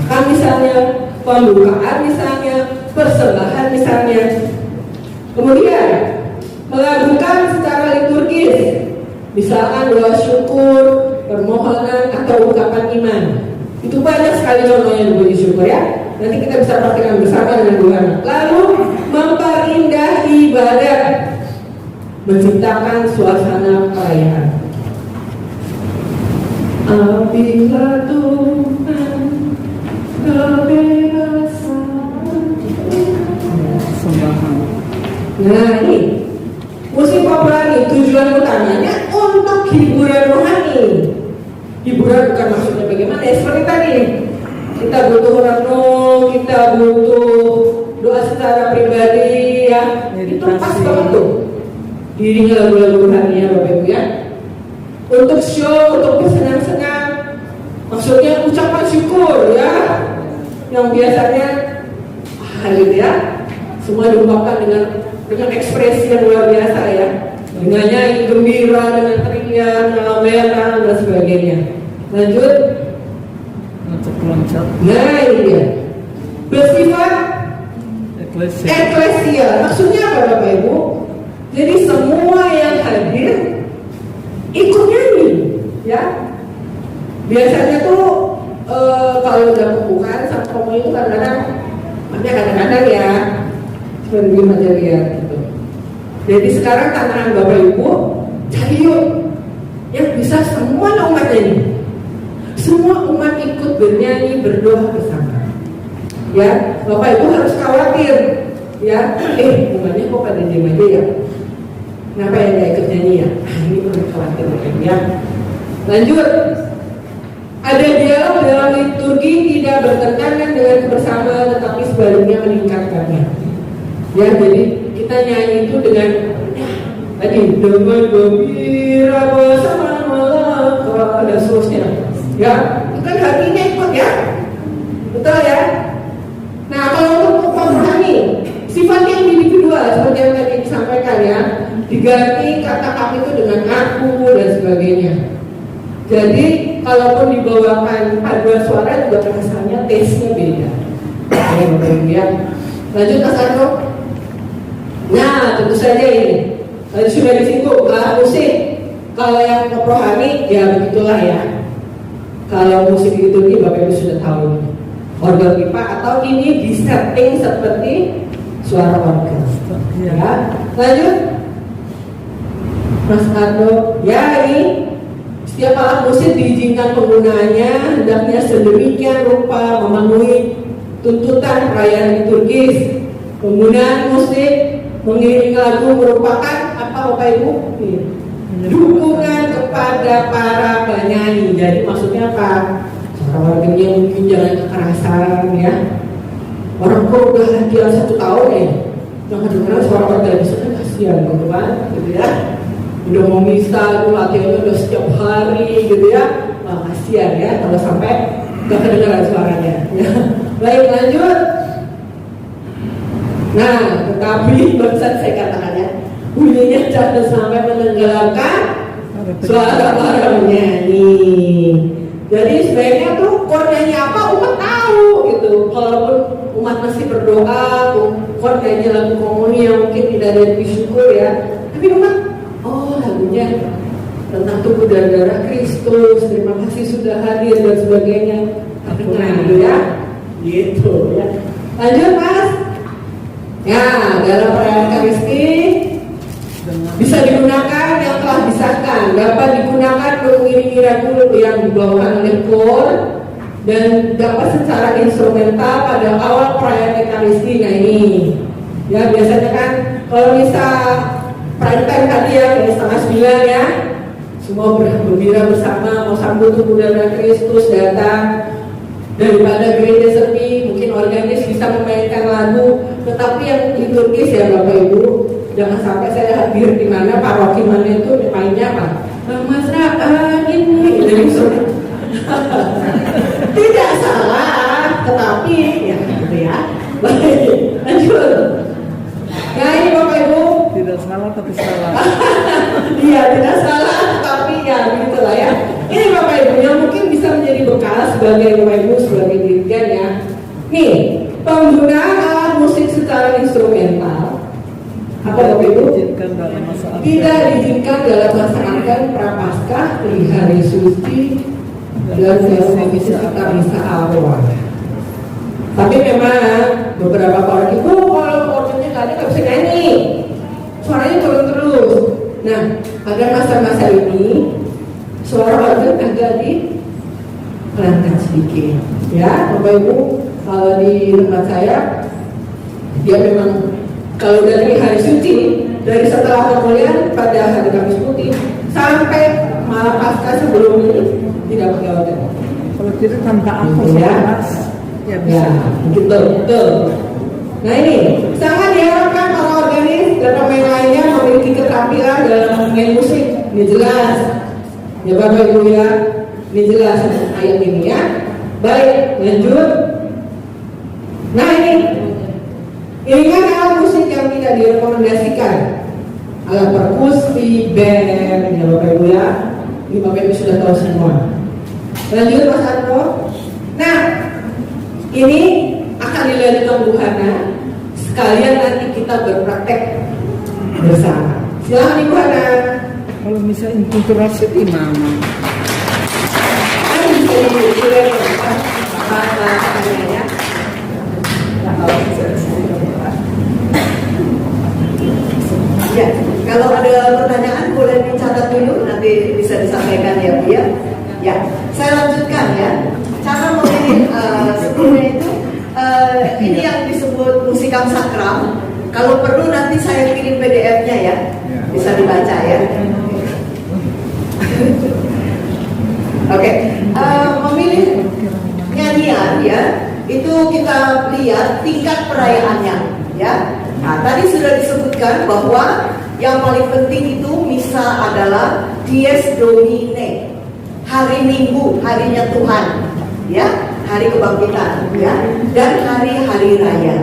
Kan misalnya, pembukaan misalnya, persembahan misalnya. Kemudian melakukan secara liturgis, misalkan doa syukur, permohonan, atau ungkapan iman. Itu banyak sekali contohnya di puji syukur ya. Nanti kita bisa praktikkan bersama dengan Tuhan. Lalu memperindah ibadah, menciptakan suasana perayaan. Apabila Tuhan kebebasan. Sembahan. Nah ini musik populer tujuan utamanya untuk hiburan rohani. Hiburan bukan maksudnya bagaimana ya, seperti tadi kita butuh renung, kita butuh doa secara pribadi ya. Itu pas banget tuh dirinya lagu-lagu rohani ya Bapak Ibu ya. Untuk show, untuk bersenang-senang, maksudnya ucapan syukur ya, yang biasanya gitu ya, semua diungkapkan dengan ekspresi yang luar biasa ya, dengan nyanyi gembira, dengan teriak, melambaikan dan sebagainya. Lanjut. Untuk loncat. Nah ini dia, bersifat Eklesia. eklesia. Maksudnya apa Bapak Ibu? Jadi semua yang hadir ikut nyanyi, ya. Biasanya tuh kalau udah pembukaan sama komunitas itu kadang-kadang ya seperti aja lihat gitu. Jadi sekarang tantangan Bapak Ibu, cari yuk yang bisa semua umat nyanyi, semua umat ikut bernyanyi berdoa bersama. Ya, Bapak Ibu harus khawatir, ya. Umatnya kok pada diam aja ya? Kenapa yang nggak ikut nyanyi ya? Ini perlu khawatir ya. Lanjut. Ada dialog dalam liturgi tidak bertentangan dengan kebersamaan, tetapi sebaliknya meningkatkannya. Ya, jadi kita nyanyi itu dengan tadi dengan gembira bersama Malaka dan seterusnya. Ya, itu kan hatinya ikut ya, betul ya. Nah, kalau untuk rohani, sifatnya individual seperti yang tadi disampaikan ya, diganti kata kami itu dengan aku dan sebagainya. Jadi kalaupun dibawakan paduan suara juga rasanya taste-nya beda. Ya. Lanjut Mas Andro. Nah tentu saja ini tadi sudah disinggung musik. Kalau yang pop rohani ya begitulah ya. Kalau musik itu Bapak Ibu sudah tahu organ pipa atau ini disetting seperti suara organ. Ya. Lanjut Mas Andro. Ya ini setiap alat musik diizinkan penggunaannya hendaknya sedemikian rupa memenuhi tuntutan perayaan liturgis. Penggunaan musik mengiringi lagu merupakan apa Bapak Ibu? Dukungan kepada para penyanyi. Jadi maksudnya apa? Suara organnya mungkin jangan kekerasan ya. Orang kok udah latihan 1 tahun ya, yang kedengeran suara organ itu kasihan teman-teman, gitu ya. Udah mau misa, itu latihannya udah setiap hari gitu ya. Kasihan ya kalau sampai gak kedengaran suaranya ya. Baik lanjut. Nah tetapi barusan saya katakan ya, bunyinya jangan sampai menenggelamkan suara para penyanyi. Jadi sebaiknya tuh chordnya apa umat tahu gitu. Kalaupun umat masih berdoa, chordnya lagu komuni yang mungkin tidak ada di syukur ya, tapi umat lagunya tentang tubuh dan darah Kristus, terima kasih sudah hadir dan sebagainya. Terdengar gitu ya, gitu ya. Lanjut Mas. Ya dalam perayaan Ekaristi bisa digunakan yang telah disahkan, dapat digunakan mengiringi lagu yang dibawakan oleh kor dan dapat secara instrumental pada awal perayaan Ekaristi. Nah ini ya biasanya kan kalau misal prime time tadi ya dari 8:30 ya, semua bergembira bersama mau sambut tubuh dan darah Kristus datang. Daripada gereja sepi, mungkin organis bisa memainkan lagu, tetapi yang liturgis ya Bapak Ibu, jangan sampai saya hadir di mana paroki mana itu mainnya apa? Mesraan ini, tidak salah, tetapi ya gitu ya. Baik, lanjut. Nah ini Bapak Ibu. Tidak salah tapi salah. Iya tidak salah tapi ya begitulah ya. Ini Bapak Ibu yang mungkin bisa menjadi bekas sebagai Bapak Ibu sebagai dirigen ya. Nih penggunaan alat musik secara instrumental. Apa Bapak Ibu? diizinkan dalam masa akhir. Tidak diizinkan dalam masa akhir prapaskah di hari suci dan dalam misa atau misa awal. Tapi memang beberapa orang itu kalau orangnya nggak ada nggak bisa nyanyi, suaranya turun terus. Nah, pada masa-masa ini suara organ agak dipelankan sedikit. Ya, Bapak Ibu, kalau di tempat saya, dia memang kalau dari hari suci, dari setelah pemulihan pada hari Kamis Putih sampai malam pasca sebelum ini tidak pakai organ. Kalau tidak tanpa aku Ya. Mas, ya bisa. Ya, betul. Nah ini sangat diharapkan para organis dan pemain lainnya memiliki keterampilan dalam memainkan musik. Ini jelas, ya Bapak Ibu ya, ini jelas ayat ini ya. Baik, lanjut. Nah ini kan alat musik yang tidak direkomendasikan, alat perkusi, band, ya Bapak Ibu ya. Ini Bapak Ibu sudah tahu semua. Lanjut Mas Arno. Nah, ini akan dilanjutkan Bu Hana. Sekalian nanti kita berpraktek bersama. Silakan Ibu Hana. Kalau misalnya inkulturasi di mana? Bisa dilihat apa-apanya. Ya, kalau ada pertanyaan boleh dicatat dulu, nanti bisa disampaikan ya Bu ya. Ya, saya lanjutkan ya. Cara memilih sebelumnya itu ini yang disebut musikam sakral. Kalau perlu nanti saya kirim PDF-nya ya, bisa dibaca ya. Oke, memilih nyanyian ya, itu kita lihat tingkat perayaannya ya. Nah, tadi sudah disebutkan bahwa yang paling penting itu misa adalah Dies Domine, hari Minggu, harinya Tuhan, ya, hari kebangkitan, ya, dan hari-hari raya,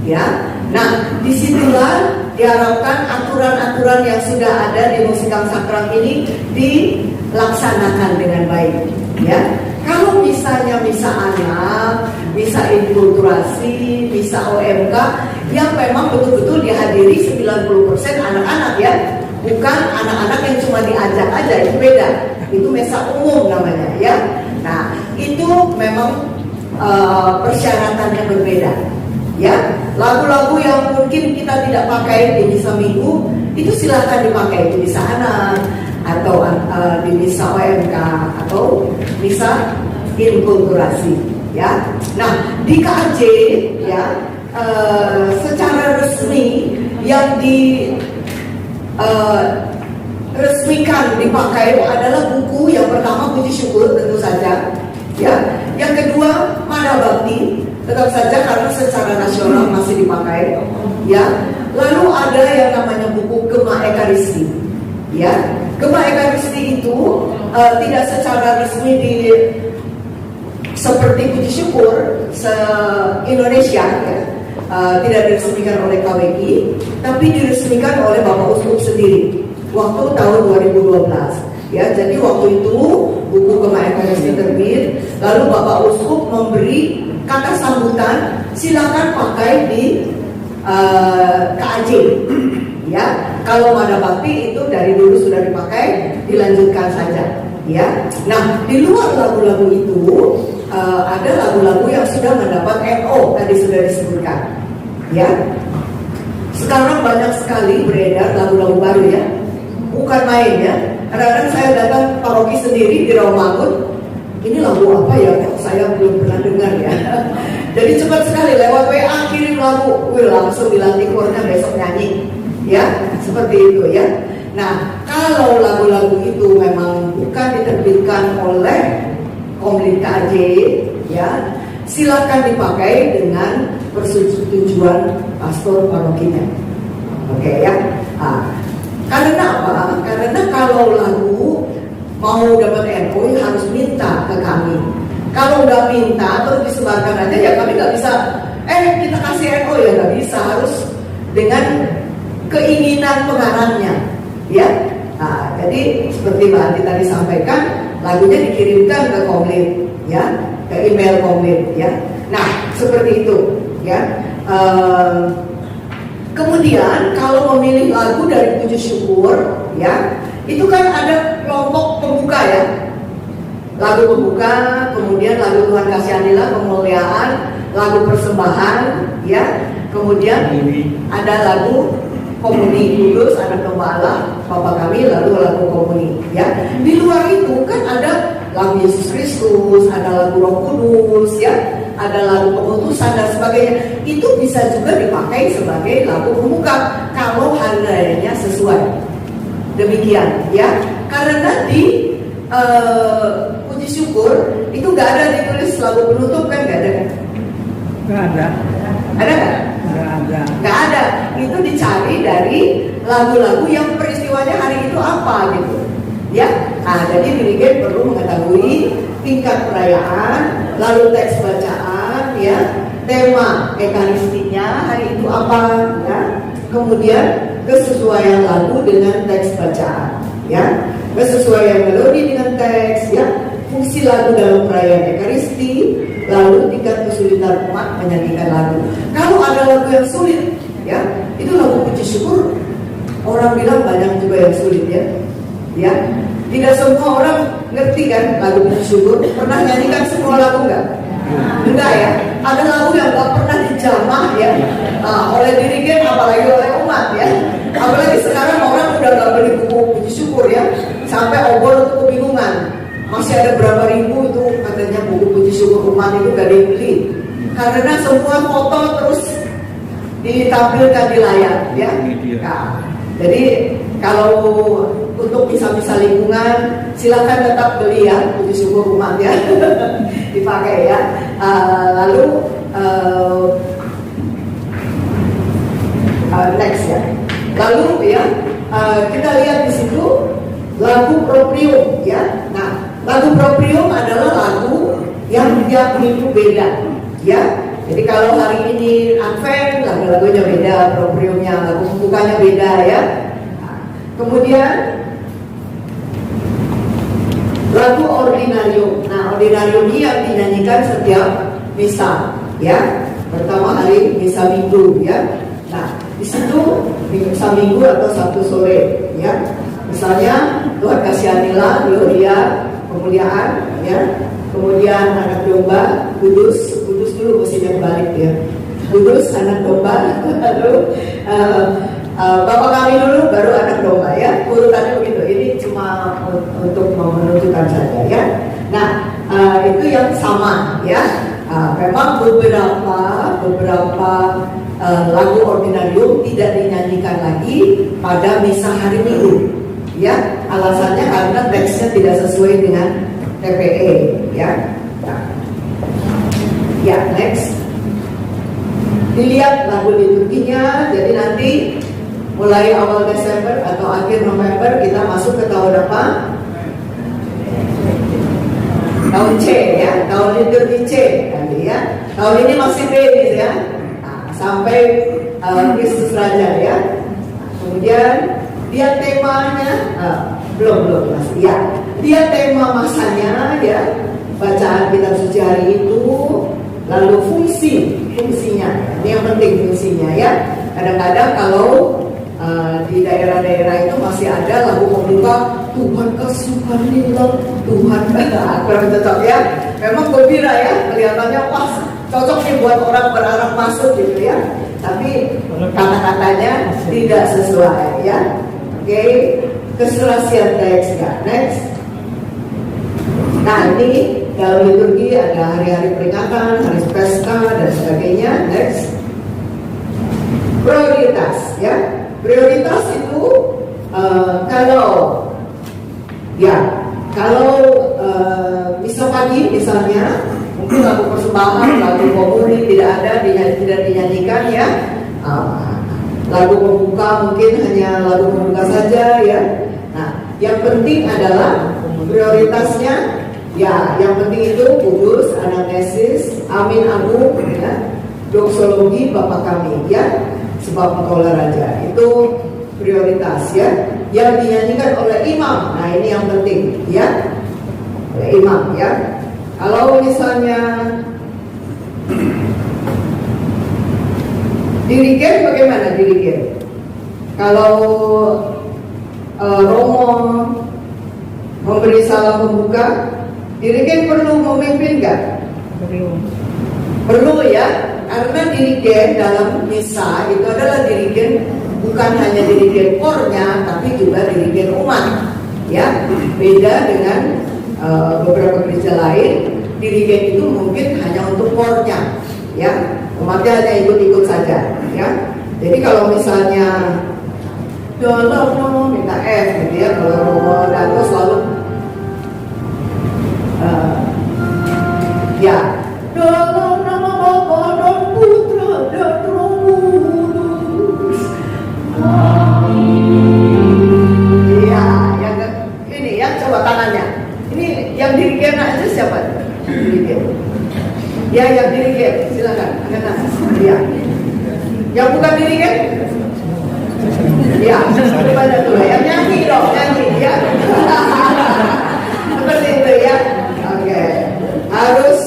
ya. Nah, disitulah diharapkan aturan-aturan yang sudah ada di musikam sakral ini dilaksanakan dengan baik, ya. Kalau misalnya misa anak, misa inkulturasi, misa OMK yang memang betul-betul dihadiri 90% anak-anak ya, bukan anak-anak yang cuma diajak aja, itu beda. Itu misa umum namanya ya. Nah, itu memang persyaratannya berbeda. Ya, lagu-lagu yang mungkin kita tidak pakai di misa minggu itu silahkan dipakai di misa anak atau di misa OMK atau misa inkulturasi ya. Nah, di KJ ya secara resmi yang resmikan dipakai adalah buku yang pertama Puji Syukur tentu saja ya. Yang kedua Mana Bakti tetap saja karena secara nasional masih dipakai ya. Lalu ada yang namanya buku Gema Ekaristi ya. Gema Ekaristi itu tidak secara resmi seperti Puji Syukur se-Indonesia ya. Tidak diresmikan oleh KWI, tapi diresmikan oleh Bapak Uskup sendiri waktu tahun 2012 ya. Jadi waktu itu buku Gema Ekaristi terbit, lalu Bapak Uskup memberi kata sambutan, silakan pakai di KAJ ya. Kalau Mana Bakti itu dari dulu sudah dipakai, dilanjutkan saja ya. Nah, di luar lagu-lagu itu ada lagu-lagu yang sudah mendapat NO, tadi sudah disebutkan ya. Sekarang banyak sekali beredar lagu-lagu baru ya, bukan main ya. Kadang-kadang saya datang paroki sendiri di Rawamangun, ini lagu apa ya, saya belum pernah dengar ya. Jadi cepat sekali lewat WA kirim lagu, langsung dilantik kornya besok nyanyi ya, seperti itu ya. Nah, kalau lagu-lagu itu memang bukan diterbitkan oleh Komlit KJ ya, silakan dipakai dengan persetujuan pastor parokinya. Oke ya. Nah, karena apa? Karena kalau lagu mau dapat NO harus minta ke kami. Kalau nggak minta terus disebarkan aja ya kami nggak bisa. Kita kasih NO ya nggak bisa, harus dengan keinginan pengarangnya ya. Nah, jadi seperti Mbak Andi tadi sampaikan, lagunya dikirimkan ke Komlit ya, ke email Komlit ya. Nah, seperti itu ya. Kemudian kalau memilih lagu dari puji syukur, ya, itu kan ada kelompok pembuka ya. Lagu pembuka, kemudian lagu Tuhan kasihanilah, kemuliaan, lagu persembahan, ya. Kemudian ada lagu komuni kudus, anak domba Allah, Bapa kami, lalu lagu komuni, ya. Di luar itu kan ada lagu Yesus Kristus, ada lagu Roh Kudus, ya, ada lagu pengutusan dan sebagainya. Itu bisa juga dipakai sebagai lagu pembuka kalau hari rayanya sesuai. Demikian, ya. Karena di puji syukur itu nggak ada ditulis lagu penutup kan, nggak ada kan? Nggak ada. Ada nggak? Nggak ada. Nggak ada. Itu dicari dari lagu-lagu yang peristiwanya hari itu apa gitu, ya. Nah, jadi dirigen perlu mengetahui tingkat perayaan, lalu teks bacaan, ya, tema ekaristinya hari itu apa, ya. Kemudian kesesuaian lagu dengan teks bacaan, ya. Kesesuaian melodi dengan teks, ya, fungsi lagu dalam perayaan ekaristi, lalu tingkat kesulitan umat menyanyikan lagu. Kalau ada lagu yang sulit, ya, itu lagu puji syukur. Orang bilang banyak juga yang sulit, ya, ya. Tidak semua orang ngerti kan lagu puji syukur. Pernah nyanyikan semua lagu nggak? Enggak ya. Ada lagu yang nggak pernah dijamah, ya, oleh dirigen, apalagi oleh umat, ya. Apalagi sekarang orang udah nggak beli buku puji syukur, ya. Sampai obor itu kebingungan. Masih ada berapa ribu itu katanya buku puji syukur umat itu gak dibeli. Karena semua foto terus ditampilkan di layar, ya. Nah, jadi kalau untuk bisa-bisa lingkungan, silakan tetap beli ya puji syukur umat, ya. Dipakai, ya. Lalu next, ya. Lalu, ya, kita lihat di situ lagu proprium, ya. Nah, lagu proprium adalah lagu yang tiap minggu beda, ya. Jadi kalau hari ini Advent, lagu-lagunya beda, propriumnya, lagu pembukanya beda, ya. Nah, kemudian lagu ordinarium. Nah, ordinarium ini yang dinyanyikan setiap misa, ya. Pertama hari misa minggu, ya. Nah, di situ misa minggu atau Sabtu sore, ya. Misalnya Tuhan kasihanilah, gloria, kemuliaan, ya. Kemudian anak domba, kudus dulu mestinya balik, ya. Kudus, anak domba, lalu Bapa kami dulu, baru anak domba, ya. Urutannya begitu. Ini cuma untuk menunjukkan saja, ya. Nah, itu yang sama, ya. Memang beberapa lagu ordinarium tidak dinyanyikan lagi pada misa hari Minggu, ya. Alasannya karena teksnya tidak sesuai dengan TPE, ya. Nah. Ya, next. Dilihat lagu liturginya. Jadi nanti mulai awal Desember atau akhir November kita masuk ke tahun apa? Tahun C, ya. Tahun liturgi C nanti, ya. Tahun ini masih B, ya. Nah, sampai Kristus Raja, ya. Kemudian dia temanya belum masih, ya. Dia tema masanya, ya. Bacaan kitab suci hari itu, lalu fungsinya. Ini yang penting fungsinya, ya. Kadang-kadang kalau di daerah-daerah itu masih ada lagu pembuka Tuhan kasihanilah, Tuhan kurang cocok, ya. Memang gembira, ya. Kelihatannya wah cocok nih buat orang berarah masuk gitu, ya. Tapi kata-katanya tidak sesuai, ya. Oke, keserasian teks, ya. Next. Nah, ini dalam liturgi ada hari-hari peringatan, hari pesta dan sebagainya. Next. Prioritas, ya. Prioritas itu kalau misa pagi misalnya mungkin lagu persembahan, lagu komuni tidak dinyanyikan, ya. Lagu pembuka mungkin hanya lagu pembuka saja, ya. Nah, yang penting adalah prioritasnya, ya. Yang penting itu kudus, anamnesis, amin agung, ya. Doksologi Bapa kami, ya. Sebab Engkaulah Raja, itu prioritas, ya. Yang dinyanyikan oleh imam. Nah, ini yang penting, ya. Oleh imam, ya. Kalau misalnya Dirigen bagaimana dirigen? Kalau Romo memberi salam pembuka, dirigen perlu memimpin nggak? Perlu ya, karena dirigen dalam misa itu adalah dirigen, bukan hanya dirigen kornya, tapi juga dirigen umat. Ya, beda dengan beberapa gereja lain, dirigen itu mungkin hanya untuk kornya, ya, umatnya hanya ikut-ikut saja, ya. Jadi kalau misalnya Dolo minta F gitu ya, kalau Romo Dato selalu ya Dolo nama Bapa dan Putra dan Roh Kudus. Iya, yang ini ya, coba tangannya. Ini yang dirigen aja siapa? Dirigen. Ya, yang dirigen, silakan. Angkat tangan. Iya. Yang bukan dirigen? Ya, pada dulu. Yang nyanyi dong, nyanyi ya. Seperti itu ya. Oke. Harus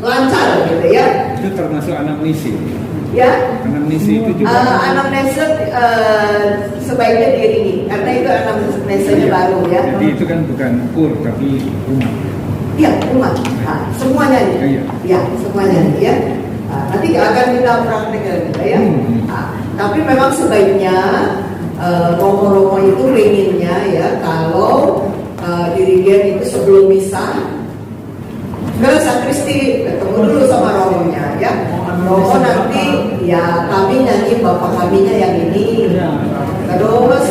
lancar gitu ya. Itu termasuk anamnesi. Ya. Anamnesi itu juga. Anamnese sebaiknya diiringi karena itu anamnesenya baru ya. Jadi itu kan bukan pur tapi umat. Iya, umat. Nah, semuanya nih. Ya, semuanya nih ya. Nah, nanti akan kita praktekkan gitu ya. Nah, tapi memang sebaiknya romo-romo itu pengennya ya kalau dirigen itu sebelum misa ke sakristi ketemu dulu sama romonya ya. Romo nanti ya kami nyanyi bapak kaminya yang ini. Terus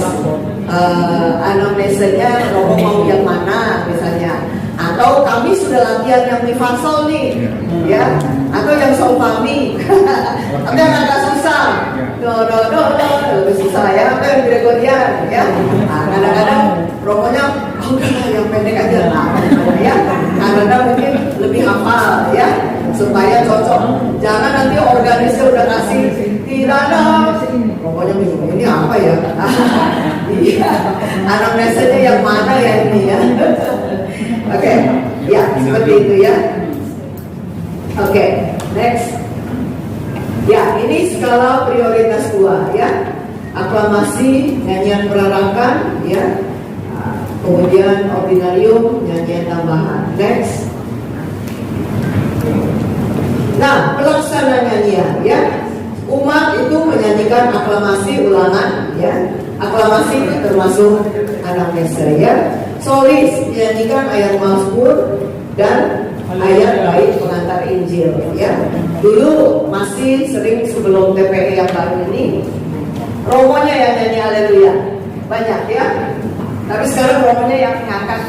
anamnesenya romo mau yang mana misalnya. Atau kami sudah latihan yang mi fa sol nih, ya, atau yang sol fa mi, tapi yang agak susah, lebih susah ya, atau yang Gregorian, ya. Nah, kadang-kadang romonya, udahlah yang pendek aja, ya, karena mungkin lebih hafal, ya, supaya cocok. Jangan nanti organisnya udah kasih tidak ada, romonya bingung ini apa ya? Iya, anamnesanya yang mana ya ini ya? Oke, ya seperti itu ya. Oke, next. Ya, ini skala prioritas 2 ya. Aklamasi, nyanyian perarakan ya. Kemudian ordinarium, nyanyian tambahan. Next. Nah, pelaksana nyanyian ya. Umat itu menyanyikan aklamasi ulangan ya. Aklamasi itu termasuk anamnese ya. Solis menyanyikan ayat Mazmur dan ayat bait pengantar Injil ya. Dulu masih sering sebelum TPE yang baru ini romonya yang nyanyi haleluya banyak ya. Tapi sekarang romonya yang mengangkat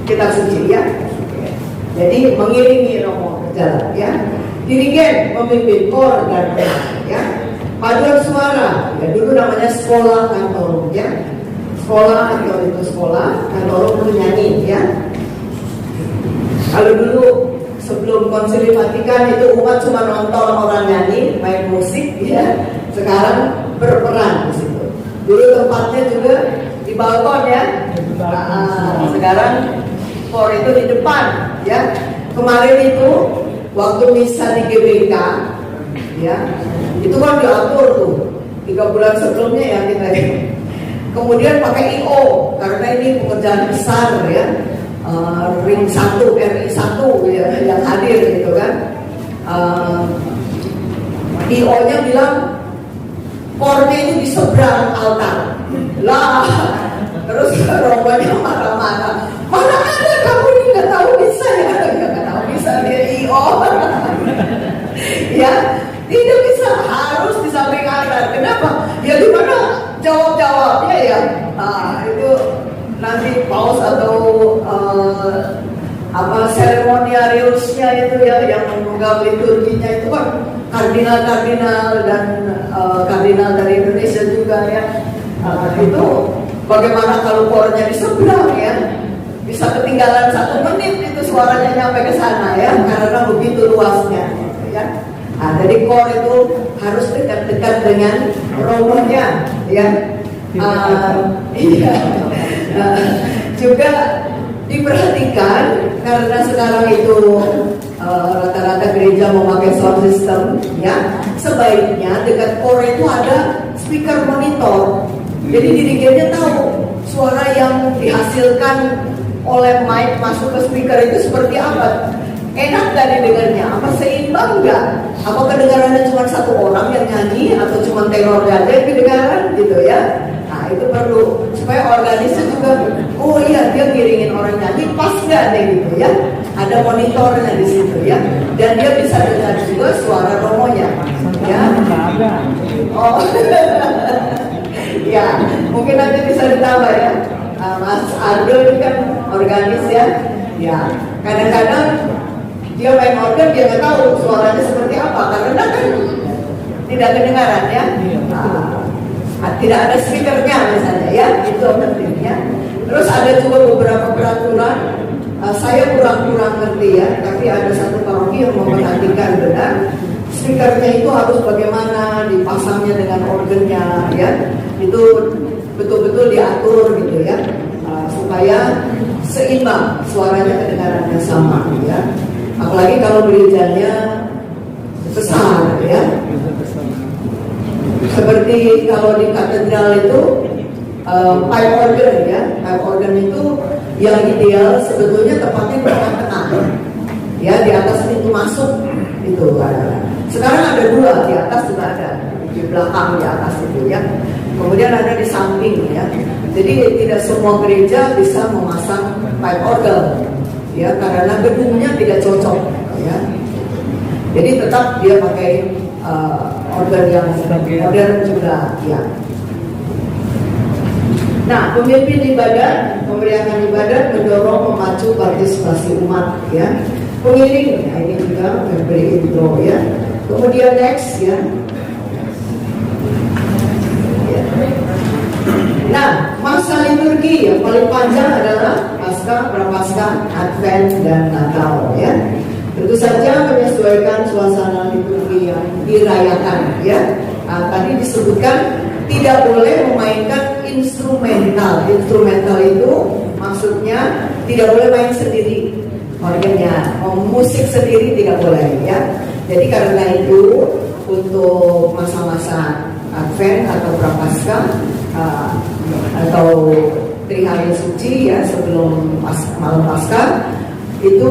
kitab suci ya. Jadi mengiringi romo berjalan ya. Dirigen memimpin kor dan ya. Paduan suara ya, dulu namanya sekolah kantorum ya. Sekolah atau itu sekolah kantorum itu nyanyi ya. Kalau dulu sebelum Konsili Vatikan itu umat cuma nonton orang nyanyi, main musik ya. Sekarang berperan di situ. Dulu tempatnya juga di balkon ya. Sekarang kor itu di depan ya. Kemarin itu waktu misa di GBK ya, itu kan diatur tuh 3 bulan sebelumnya ya kita ya. Kemudian pakai IO karena ini pekerjaan besar ya. Ring 1 RI 1 ya, yang hadir gitu kan. IO-nya bilang kornya itu di seberang altar lah. Terus rombongan marah-marah, mana ada kamu ini nggak tahu bisa ya, nggak tahu bisa dia IO. Ya tidak bisa, harus di samping altar. Kenapa? Ya di mana jawab-jawabnya ya. Itu nanti paus atau seremoniariusnya itu ya yang memegang liturginya itu kan kardinal-kardinal dan kardinal dari Indonesia juga ya. Itu bagaimana kalau kornya di seberang ya, bisa ketinggalan 1 menit itu suaranya nyampe ke sana ya, karena begitu luasnya gitu ya. Nah, jadi kor itu harus dekat-dekat dengan romonya ya. Iya. Juga diperhatikan karena sekarang itu rata-rata gereja memakai sound system, ya. Sebaiknya dekat core itu ada speaker monitor. Jadi dirigennya tahu suara yang dihasilkan oleh mic masuk ke speaker itu seperti apa. Enak gak didengarnya? Apa seimbang gak? Apa kedengarannya cuma satu orang yang nyanyi atau cuma tenor aja yang kedengaran gitu ya? Nah itu perlu supaya organisnya juga, oh iya dia ngiringin orang nyanyi pas gak deh gitu ya? Ada monitornya di situ ya, dan dia bisa dengar juga suara romonya, ya. Oh, ya mungkin nanti bisa ditambah ya. Mas Ardo ini kan organis ya, ya kadang-kadang dia main organ dia nggak tahu suaranya seperti apa karena kan tidak kedengaran ya. Tidak ada speakernya misalnya ya, itu pentingnya. Terus ada juga beberapa peraturan, saya kurang ngerti ya, tapi ada satu paroki yang memperhatikan benar speakernya itu harus bagaimana dipasangnya dengan organnya ya, itu betul-betul diatur gitu ya, supaya seimbang suaranya kedengarannya sama ya. Apalagi kalau gerejanya besar ya. Seperti kalau di katedral itu pipe organ ya, pipe organ itu yang ideal sebetulnya tepatnya di tengah-tengah ya, di atas pintu masuk itu ada. Sekarang ada dua, di atas juga ada, di belakang di atas itu ya. Kemudian ada di samping ya. Jadi tidak semua gereja bisa memasang pipe organ ya, karena gedungnya tidak cocok ya. Jadi tetap dia pakai organ yang modern juga ya. Nah, pemimpin ibadat, pemeriahkan ibadat mendorong memacu partisipasi umat ya. Pengiring, nah ini juga memberi intro ya. Kemudian next ya. Nah, masa liturgi yang paling panjang adalah Paskah, Prapaskah, Advent dan Natal ya. Tentu saja menyesuaikan suasana liturgi yang dirayakan ya. Nah, tadi disebutkan tidak boleh memainkan instrumental. Instrumental itu maksudnya tidak boleh main sendiri organnya, musik sendiri tidak boleh ya. Jadi karena itu untuk masa-masa Advent atau Prapaskah atau Trihari Suci ya, sebelum malam Paskah itu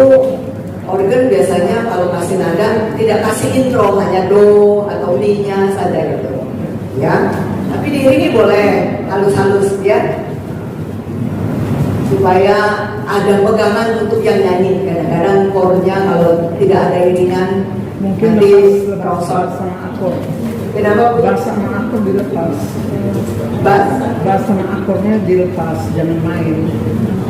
organ biasanya kalau kasih nada tidak kasih intro, hanya do atau mi-nya saja gitu ya. Tapi diiringi boleh halus-halus ya, supaya ada pegangan untuk yang nyanyi. Kadang-kadang chordnya kalau tidak ada iringan mungkin nanti rosot sama akor. Kenapa? Bass sama akor dilepas. Bass sama akornya dilepas, jangan main.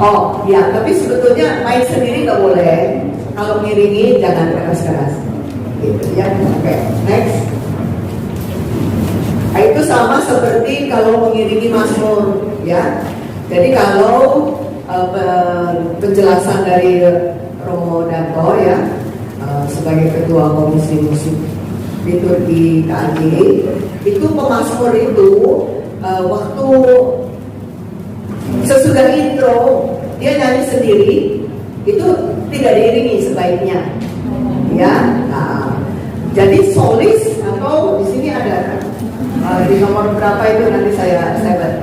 Oh ya, tapi sebetulnya main sendiri nggak boleh. Kalau ngiringi jangan keras-keras gitu ya. Oke, next. Nah, itu sama seperti kalau mengiringi mazmur ya. Jadi kalau penjelasan dari Romo Danto ya, sebagai ketua komisi musik liturgi KAJ, itu pemazmur itu waktu sesudah intro dia nyanyi sendiri, itu tidak diiringi sebaiknya ya. Nah, jadi solis atau di sini ada di nomor berapa itu nanti saya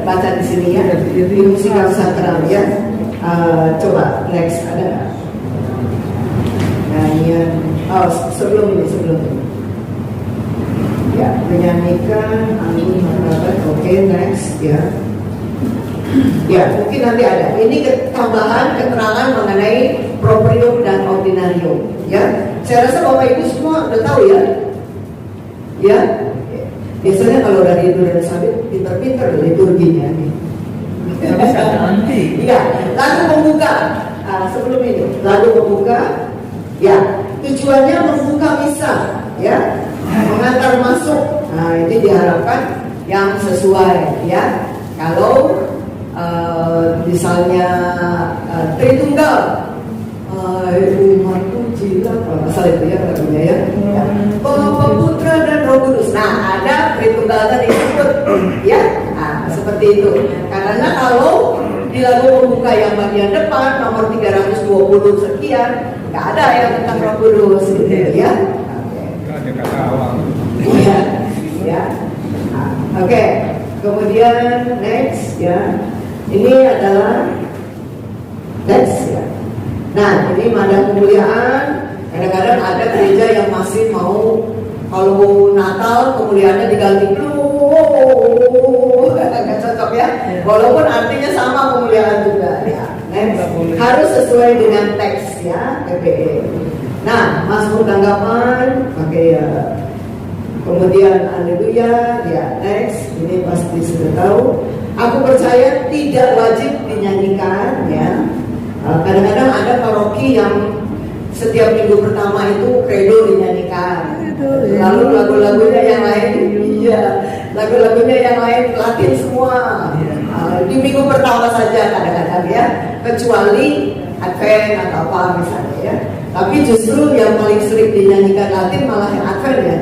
baca di sini ya, di musikal sakral ya. Coba next ada nyanyian. Sebelum ini ya, menyanyikan angin martabat. Oke, next ya. Ya, mungkin nanti ada. Ini tambahan keterangan mengenai proprium dan ordinarium ya. Saya rasa Bapak Ibu semua udah tahu ya. Ya. Biasanya kalau dari Ibu dan Sabit pintar-pintar liturginya nih. Iya, lagu pembuka. Sebelum ini, lagu pembuka. Ya, tujuannya membuka misa ya, mengantar masuk. Nah, ini diharapkan yang sesuai ya. Kalau misalnya Tritunggal, umatku jilat, kalau asal itu ya lagunya ya. Bapa, Putra dan Roh Kudus. Nah, ada Tritunggal tadi disebut ya. Nah, seperti itu. Karena kalau di lagu pembuka yang bagian depan nomor 320 sekian nggak ada yang tentang Roh Kudus gitu ya. Ada kata awal. Iya, ya. Oke. Kemudian next ya. Ini adalah next ya. Nah, ini mada kemuliaan. Kadang-kadang ada gereja yang masih mau kalau Natal kemuliaannya diganti blue, nggak cocok ya. Walaupun artinya sama kemuliaan juga ya. Next. Harus sesuai dengan teks ya, PPE. Nah, Mazmur tanggapan pakai ya. Kemudian haleluya, ya next, ini pasti sudah tahu. Aku percaya tidak wajib dinyanyikan ya. Kadang-kadang ada paroki yang setiap minggu pertama itu kredo dinyanyikan. Lalu lagu-lagunya yang lain, iya, lagu-lagunya yang lain Latin semua. Di minggu pertama saja kadang-kadang ya, kecuali Advent atau apa misalnya ya. Tapi justru yang paling sering dinyanyikan Latin malah yang Advent ya.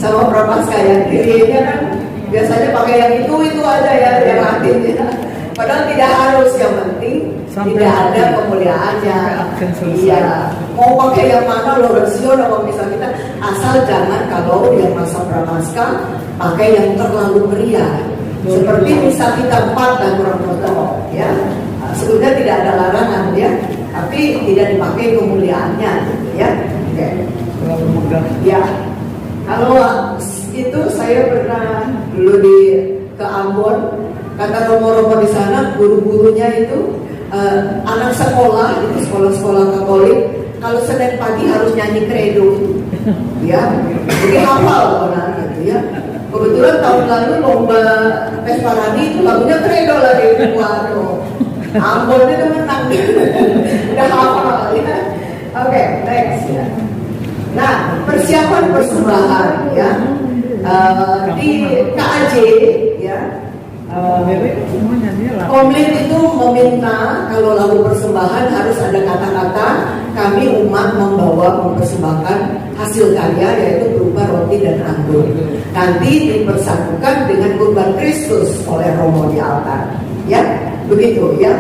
Sama Prapaskah yang dirinya kan biasanya pakai yang itu aja ya, yang Latin ya. Padahal tidak harus, yang penting tidak ada kemuliaannya. Iya, mau pakai yang mana Lorenzion atau misal kita, asal jangan kalau yang masa Prapaskah pakai yang terlalu meriah. Seperti misal kita 4 dan Pronoto ya. Sebenarnya tidak ada larangan ya, tapi tidak dipakai kemuliaannya gitu ya. Oke. Ya. Kalau itu saya pernah dulu ke Ambon, kata Romo-Romo di sana, guru-gurunya itu anak sekolah, itu sekolah-sekolah Katolik, kalau Senin pagi harus nyanyi kredo, ya, jadi hafal orang gitu ya. Kebetulan tahun lalu lomba Vesparani itu lagunya kredo lagi, waduh, Ambon itu menang, udah hafal ya. Oke, next ya. Nah, persiapan persembahan ya di KAJ ya. Komlit itu meminta kalau lagu persembahan harus ada kata-kata kami umat mempersembahkan hasil karya yaitu berupa roti dan anggur. Nanti dipersatukan dengan kurban Kristus oleh Romo di altar. Ya, begitu ya.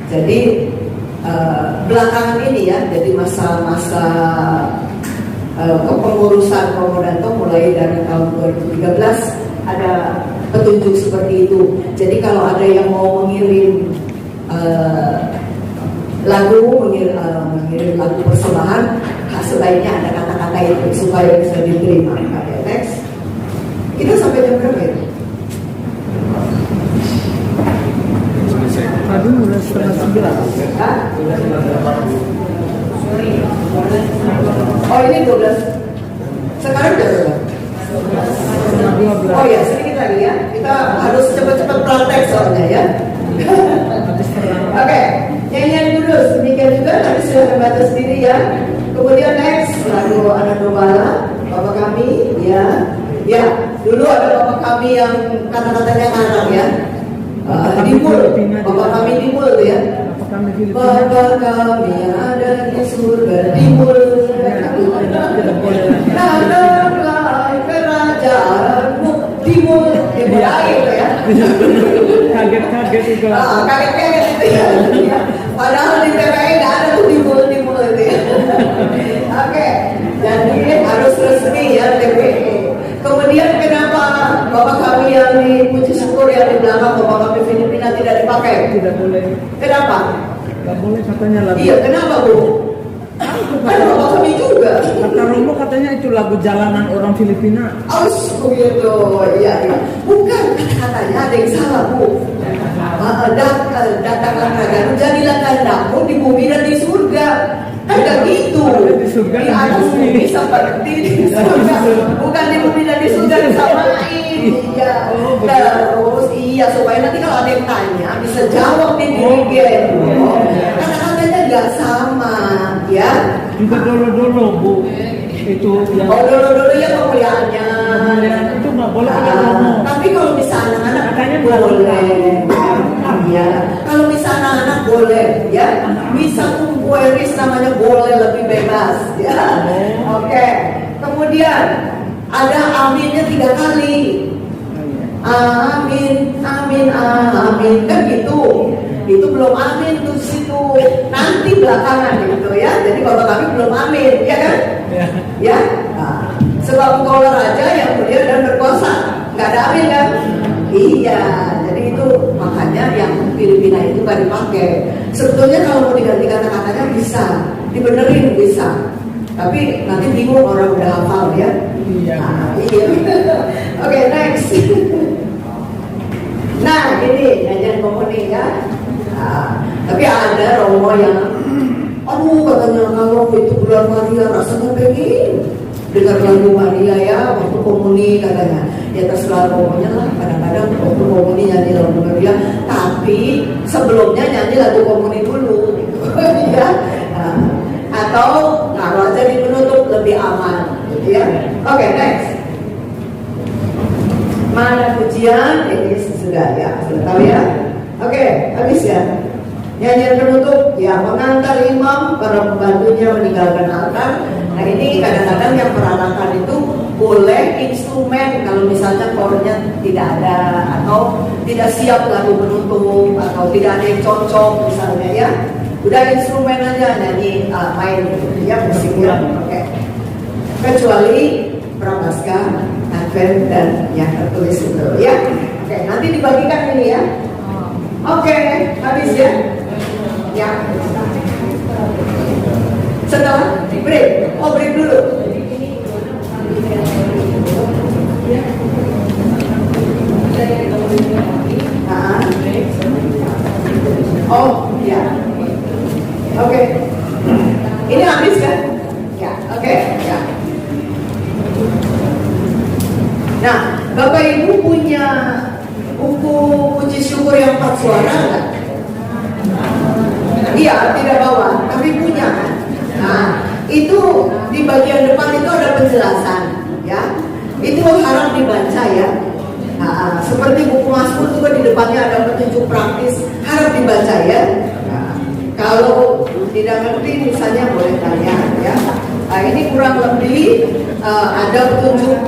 Jadi belakangan ini ya, jadi masa-masa kepengurusan Romo Danto mulai dari tahun 2013 ada petunjuk seperti itu. Jadi kalau ada yang mau mengirim mengirim lagu persembahan, sebaiknya ada kata-kata itu supaya bisa diterima. Oke, next. Kita sampai jam berapa ya? Tadi mulai 8:30. Oh ini 12. Sekarang udah berapa? 12. Oh ya, sedikit lagi ya. Kita harus cepat-cepat praktek soalnya ya. Oke, nyanyian kudus. Demikian juga tadi sudah membaca sendiri ya. Kemudian next lagu anak Nobala, Bapak kami ya. Ya, dulu ada Bapak kami yang kata-katanya ngarang ya. Dimul, Bapak kami dimul ya. Bapak kami yang ada di surga dimul. Datanglah kerajaanmu dimul. Dimulai itu ya. Kaget-kaget itu. Kaget-kaget itu ya. Padahal di TPI nggak ada tuh dimul itu ya. Oke, jadi harus resmi ya TPI. Kemudian kenapa Bapak kami yang di Puji Syukur yang di belakang Bapak kami Filipina tidak dipakai? Tidak boleh. Kenapa? Tidak boleh katanya lagu. Iya, kenapa Bu? Kan Bapak kami juga. Kata Romo katanya itu lagu jalanan orang Filipina. Aus begitu, iya. Bukan, katanya ada yang salah Bu. Datanglah kerajaan, jadilah kehendakmu di bumi dan di surga. Kan gak gitu. Di atas bumi seperti di surga. Bukan di bumi dan di surga disamain. Iya. Terus iya supaya nanti kalau ada yang tanya bisa jawab di dirigen. Kata-katanya gak sama, ya. Juga dulu Bu. Itu yang dulu ya kemuliaannya. Itu nggak boleh ada Romo. Tapi kalau misalnya anak Makanya boleh. Iya. Kalau misalnya anak boleh, ya. Bisa kumpueris namanya boleh lebih bebas, ya. Oke. Kemudian ada aminnya 3 kali. Amin, amin, amin, kan gitu. Itu belum amin tuh situ, nanti belakangan gitu ya. Jadi bapak kami belum amin, ya kan? Ya. Nah, sebab engkau raja yang mulia dan berkuasa, nggak ada amin kan? Iya. Jadi itu makanya yang Filipina itu nggak dipakai. Sebetulnya kalau mau diganti kata-katanya bisa, dibenerin bisa. Tapi nanti bingung orang udah hafal ya. Iya. Iya. Oke, next. Nah, ini nyanyian komuni ya. Nah, tapi ada Romo yang, aduh katanya kalau itu bulan Maria rasanya pengen dengar lagu Maria ya waktu komuni katanya. Ya terserah Romonya lah. Kadang-kadang waktu komuni nyanyi lagu Maria, tapi sebelumnya nyanyi lagu komuni dulu, gitu. Ya. Nah, atau taruh aja di penutup lebih aman, gitu ya. Oke, next. Mana pujian? Ini sudah ya, sudah tahu ya. Oke, habis ya. Nyanyian penutup, ya mengantar imam, para pembantunya meninggalkan altar. Nah ini kadang-kadang yang peranakan itu boleh instrumen kalau misalnya kornya tidak ada atau tidak siap lagu penutup atau tidak ada yang cocok misalnya ya. Udah instrumen aja nyanyi main ya musiknya. Oke. Kecuali prapaskah, Advent dan yang tertulis itu ya. Oke, nanti dibagikan ini ya. Oke, habis ya. Ya. Setelah break. Oh, break dulu. Nah. Oh, ya. Oke. Ini habis kan? Ya, oke, ya. Nah, Bapak Ibu punya buku puji syukur yang 4 suara enggak? Iya, tidak bawa, tapi punya kan? Nah, itu di bagian depan itu ada penjelasan, ya. Itu harap dibaca ya. Nah, seperti buku Mazmur juga di depannya ada petunjuk praktis, harap dibaca ya. Nah, kalau tidak ngerti misalnya boleh tanya ya. Nah, ini kurang lebih ada petunjuk.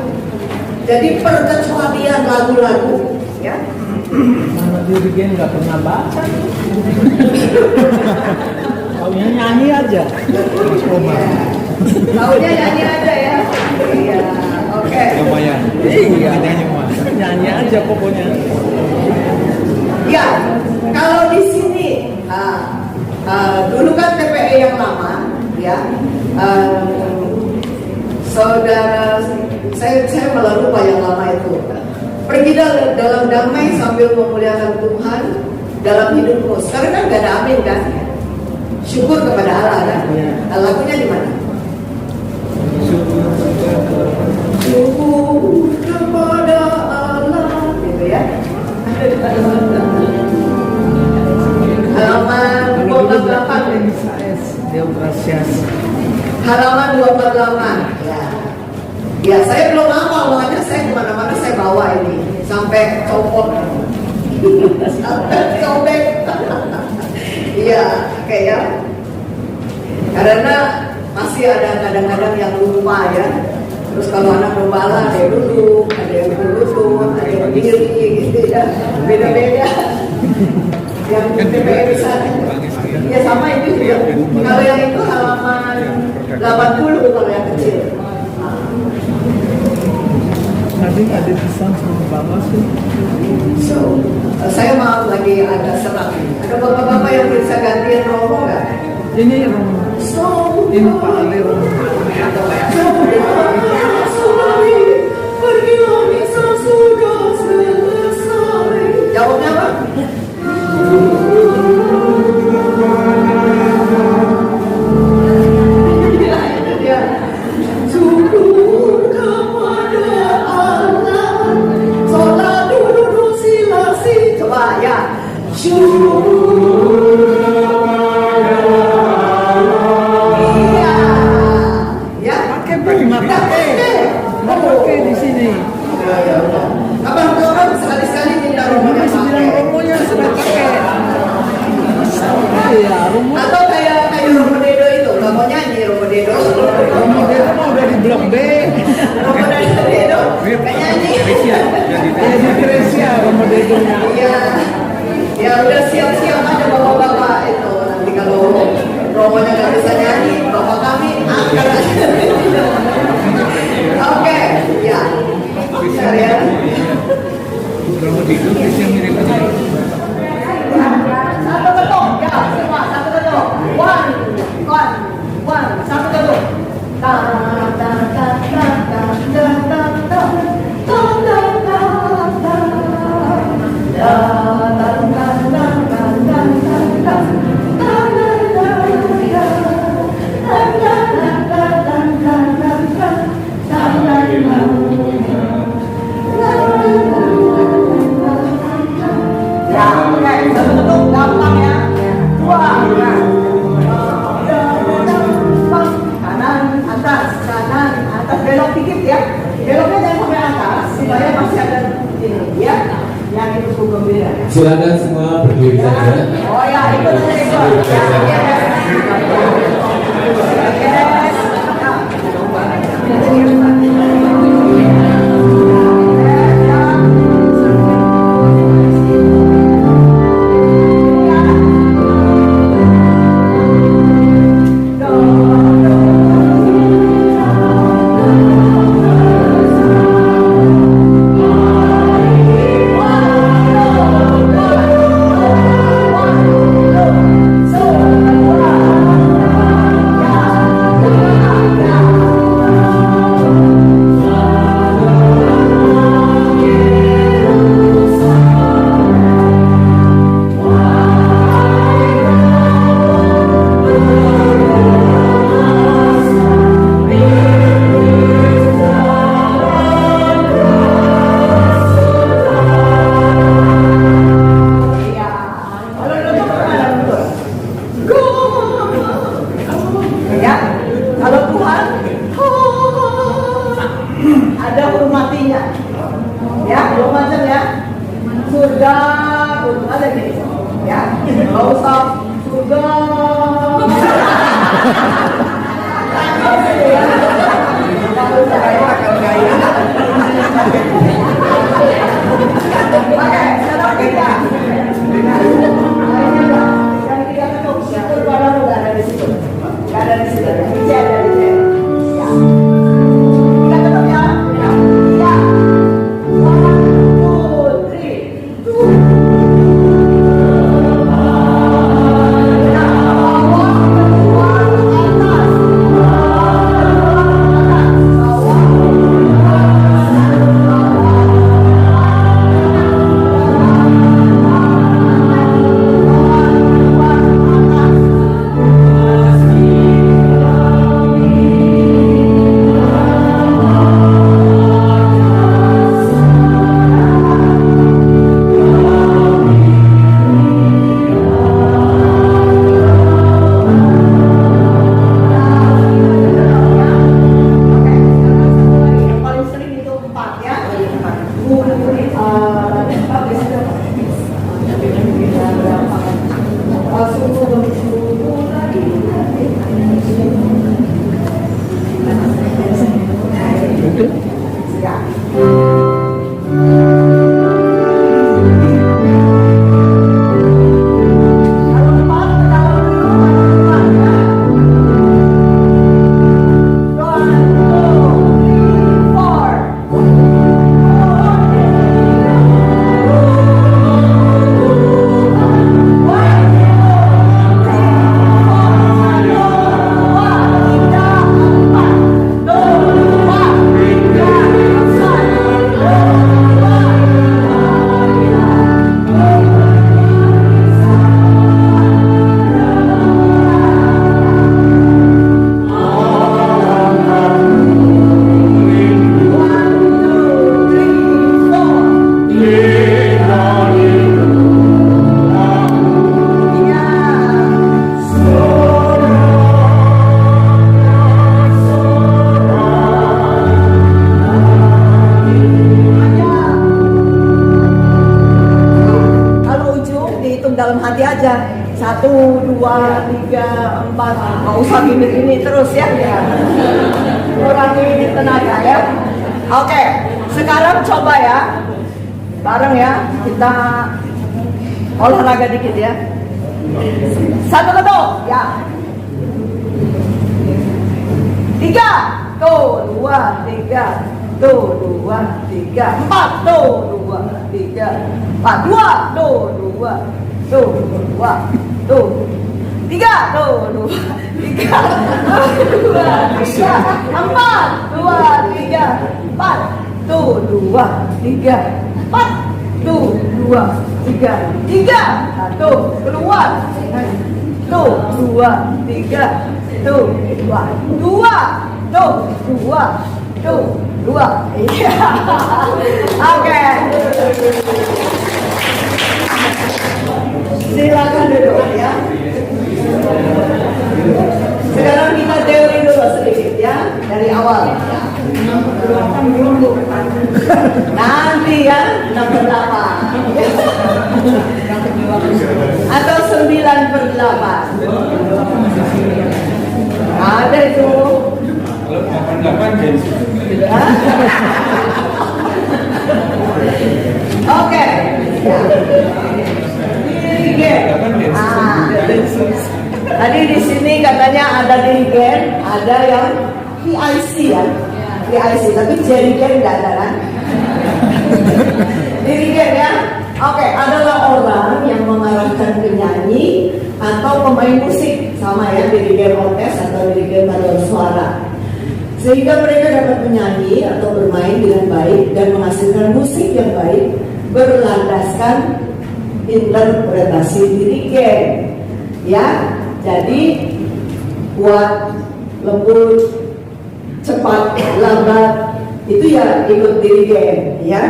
Jadi perkecualian lagu-lagu ya. Mana dirigen nggak pernah baca. Taunya nyanyi aja. Taunya nyanyi aja ya. Iya, oke. Lumayan. Iya, nyanyi aja pokoknya. Ya, kalau di sini dulu kan TPE yang lama ya. Saudara saya malah lupa yang lama itu. Pergi dalam damai sambil memuliakan Tuhan dalam hidupmu. Sekarang kan gak ada amin kan? Syukur kepada Allah kan? Lagunya di mana? Syukur kepada Allah, gitu ya. Halaman 248. Halaman 248. Ya. Ya, saya belum hafal, makanya saya kemana-mana saya bawa ini sampai copot, sampai sobek. Iya, oke ya. Karena masih ada kadang-kadang yang lupa ya. Terus kalau anak gembala ada yang duduk, ada yang berlutut, ada yang berdiri, gitu ya. Beda-beda. Yang TPE bisa. Ya sama itu juga. Kalau yang itu halaman 80 kalau yang kecil. Tadi ada pesan sama Bapak sih. So, saya mau lagi ada serak. Ada bapak-bapak yang bisa gantiin Romo nggak? Ini Romo. Ini Pak Ali Romo. Jawabnya apa? Coba ya. Iya. Ya. Pakai di sini. Abang-abang sekali-sekali minta Romonya pakai. Romonya sudah pakai. Iya, Romo. Atau kayak Romo Dedo itu, nggak mau nyanyi Romo Dedo. Romo dia mau udah di blok B. Romo Dedo, kayak nyanyi. Iya. Ya udah siap-siap aja bapak-bapak itu. Nanti kalau Romonya nggak bisa nyanyi, bapak kami angkat aja. Oke, ya. Bentar ya. Satu ketuk, ya semua satu ketuk. One, satu ketuk. Ta ta ta ta ta ta ta ta belok dikit ya, beloknya jangan sampai atas supaya masih ada ini ya, yang itu gembira. Silakan semua berdiri saja. Oh ya, itu nanti aja 1, 2, 3, 4 nggak usah gini-gini terus ya, kurangi tenaga ya. Oke, sekarang coba ya bareng ya, kita olahraga dikit ya. Satu ketuk, ya. 3, tuh, 2, 3, tuh, 2, 3, 4, tuh, 2, 3, 4, 2, tuh, 2, tuh, 2, tuh, 3, tuh, 2, 3, 2, 3, 4, 2, 3, 4, tuh, 2, 3, 4, tuh, 2, 3, 3, satu, keluar, tuh, 2, 3, tuh, 2, 2, tuh, 2, tuh, 2, iya, oke, silakan duduk ya. Sekarang kita teori dulu sedikit ya, dari awal. Nanti ya, 6/8 atau 9/8. Ada itu. Kalau 8/8 jadi. Oke. Tadi di sini katanya ada dirigen, ada yang PIC ya, PIC, tapi jerigen nggak ada kan? Dirigen ya. Oke, adalah orang yang mengarahkan penyanyi atau pemain musik, sama ya, dirigen orkes atau dirigen paduan suara, sehingga mereka dapat menyanyi atau bermain dengan baik dan menghasilkan musik yang baik berlandaskan interpretasi dirigen ya. Jadi kuat, lembut, cepat, lambat itu ya ikut dirigen ya.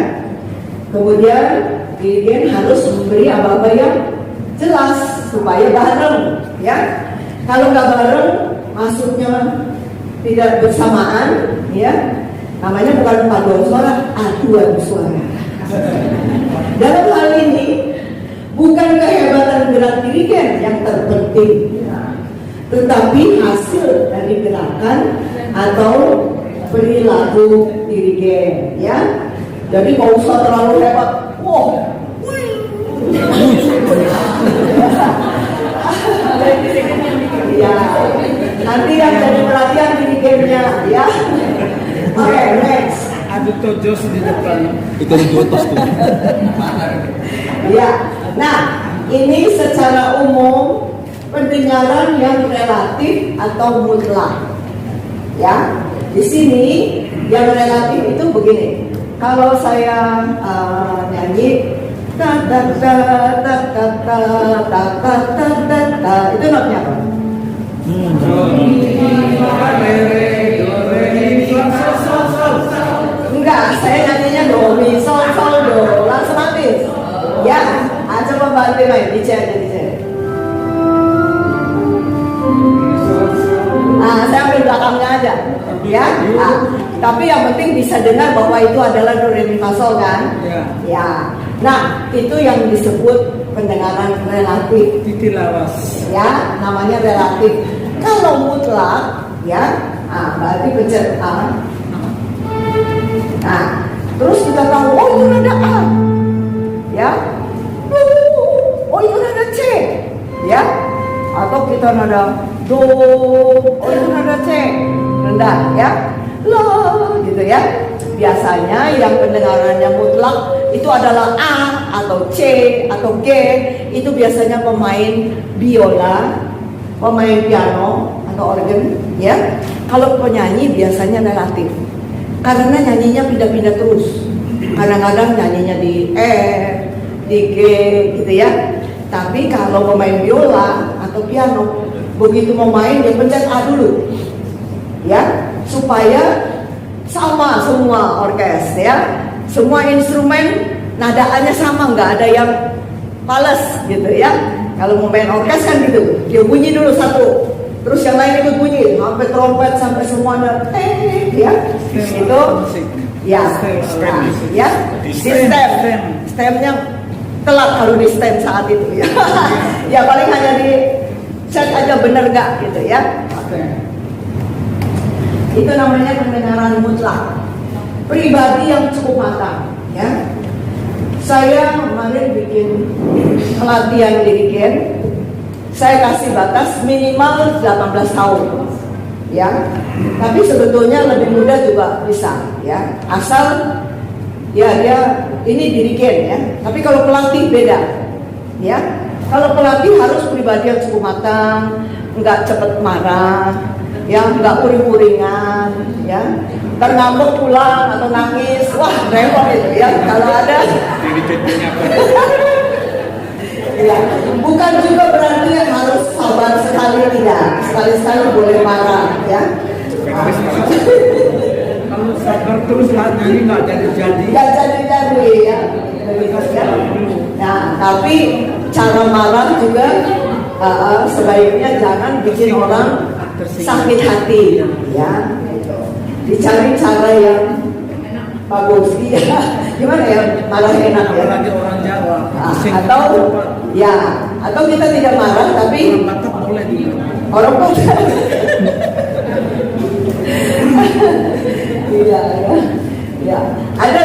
Kemudian dirigen harus memberi apa-apa yang jelas supaya bareng ya. Kalau nggak bareng, masuknya tidak bersamaan ya, namanya bukan paduan suara, aduan suara. Dalam hal ini bukan kehebatan gerak dirigen yang terpenting, tetapi hasil dari gerakan atau perilaku dirigen ya. Jadi nggak usah terlalu hebat. Wow, ya, nanti yang jadi perhatian dirigennya ya. Oke, next. Ada tojos di depan. Itu di atas tuh. Ya, nah ini secara umum pendengaran yang relatif atau mutlak. Ya, di sini yang relatif itu begini. Kalau saya nyanyi ta ta ta ta ta ta ta ta ta ta ta, itu notnya apa? Enggak, saya nyanyinya do mi sol sol do, langsung habis. Ya, coba bantu main, dicek. Nah, saya ambil belakangnya aja, ya. Nah, tapi yang penting bisa dengar bahwa itu adalah do re mi fa sol kan? Ya. Nah, itu yang disebut pendengaran relatif. Titik lawas. Ya, namanya relatif. Kalau mutlak, ya, berarti pencet A. Nah, terus kita tahu, oh itu nada A, ya. Oh itu nada C, ya. Atau kita nada Do, oh itu nada C, rendah, ya. La, gitu ya. Biasanya yang pendengarannya mutlak itu adalah A atau C atau G. Itu biasanya pemain biola, pemain piano atau organ, ya. Kalau penyanyi biasanya relatif, karena nyanyinya pindah-pindah terus. Kadang-kadang nyanyinya di E, di G, gitu ya. Tapi kalau pemain biola atau piano, begitu mau main dia pencet A dulu, ya, supaya sama semua orkes, ya, semua instrumen nadaannya sama, nggak ada yang fales, gitu ya. Kalau mau main orkes kan gitu, dia bunyi dulu satu, terus yang lain ikut bunyi, sampai trompet, sampai semuanya, ya, itu, ya, ya, di stemnya telat kalau di stem saat itu, ya, ya paling hanya di cek aja bener nggak, gitu ya. Itu namanya pendengaran mutlak, pribadi yang cukup matang, ya. Saya kemarin bikin pelatihan dirigen, saya kasih batas minimal 18 tahun, ya. Tapi sebetulnya lebih muda juga bisa, ya. Asal ya dia ini dirigen, ya. Tapi kalau pelatih beda, ya. Kalau pelatih harus pribadi yang cukup matang, nggak cepet marah, ya, nggak uring-uringan, ya. Ntar ngambek pulang atau nangis, wah repot itu, ya. Kalau ada ya, bukan juga berarti harus sabar sekali, tidak. Sekali-sekali boleh marah, ya. Kalau sabar terus nyanyi nggak jadi-jadi. Nggak jadi-jadi, ya. Nah, tapi cara marah juga sebaiknya jangan bikin orang sakit hati, ya. Dicari cara yang bagus, ya. Gimana ya, marah enak, ya. Lagi orang Jawa. Atau kita tidak marah tapi Batak boleh juga. orang Batak. Iya, ya. Ada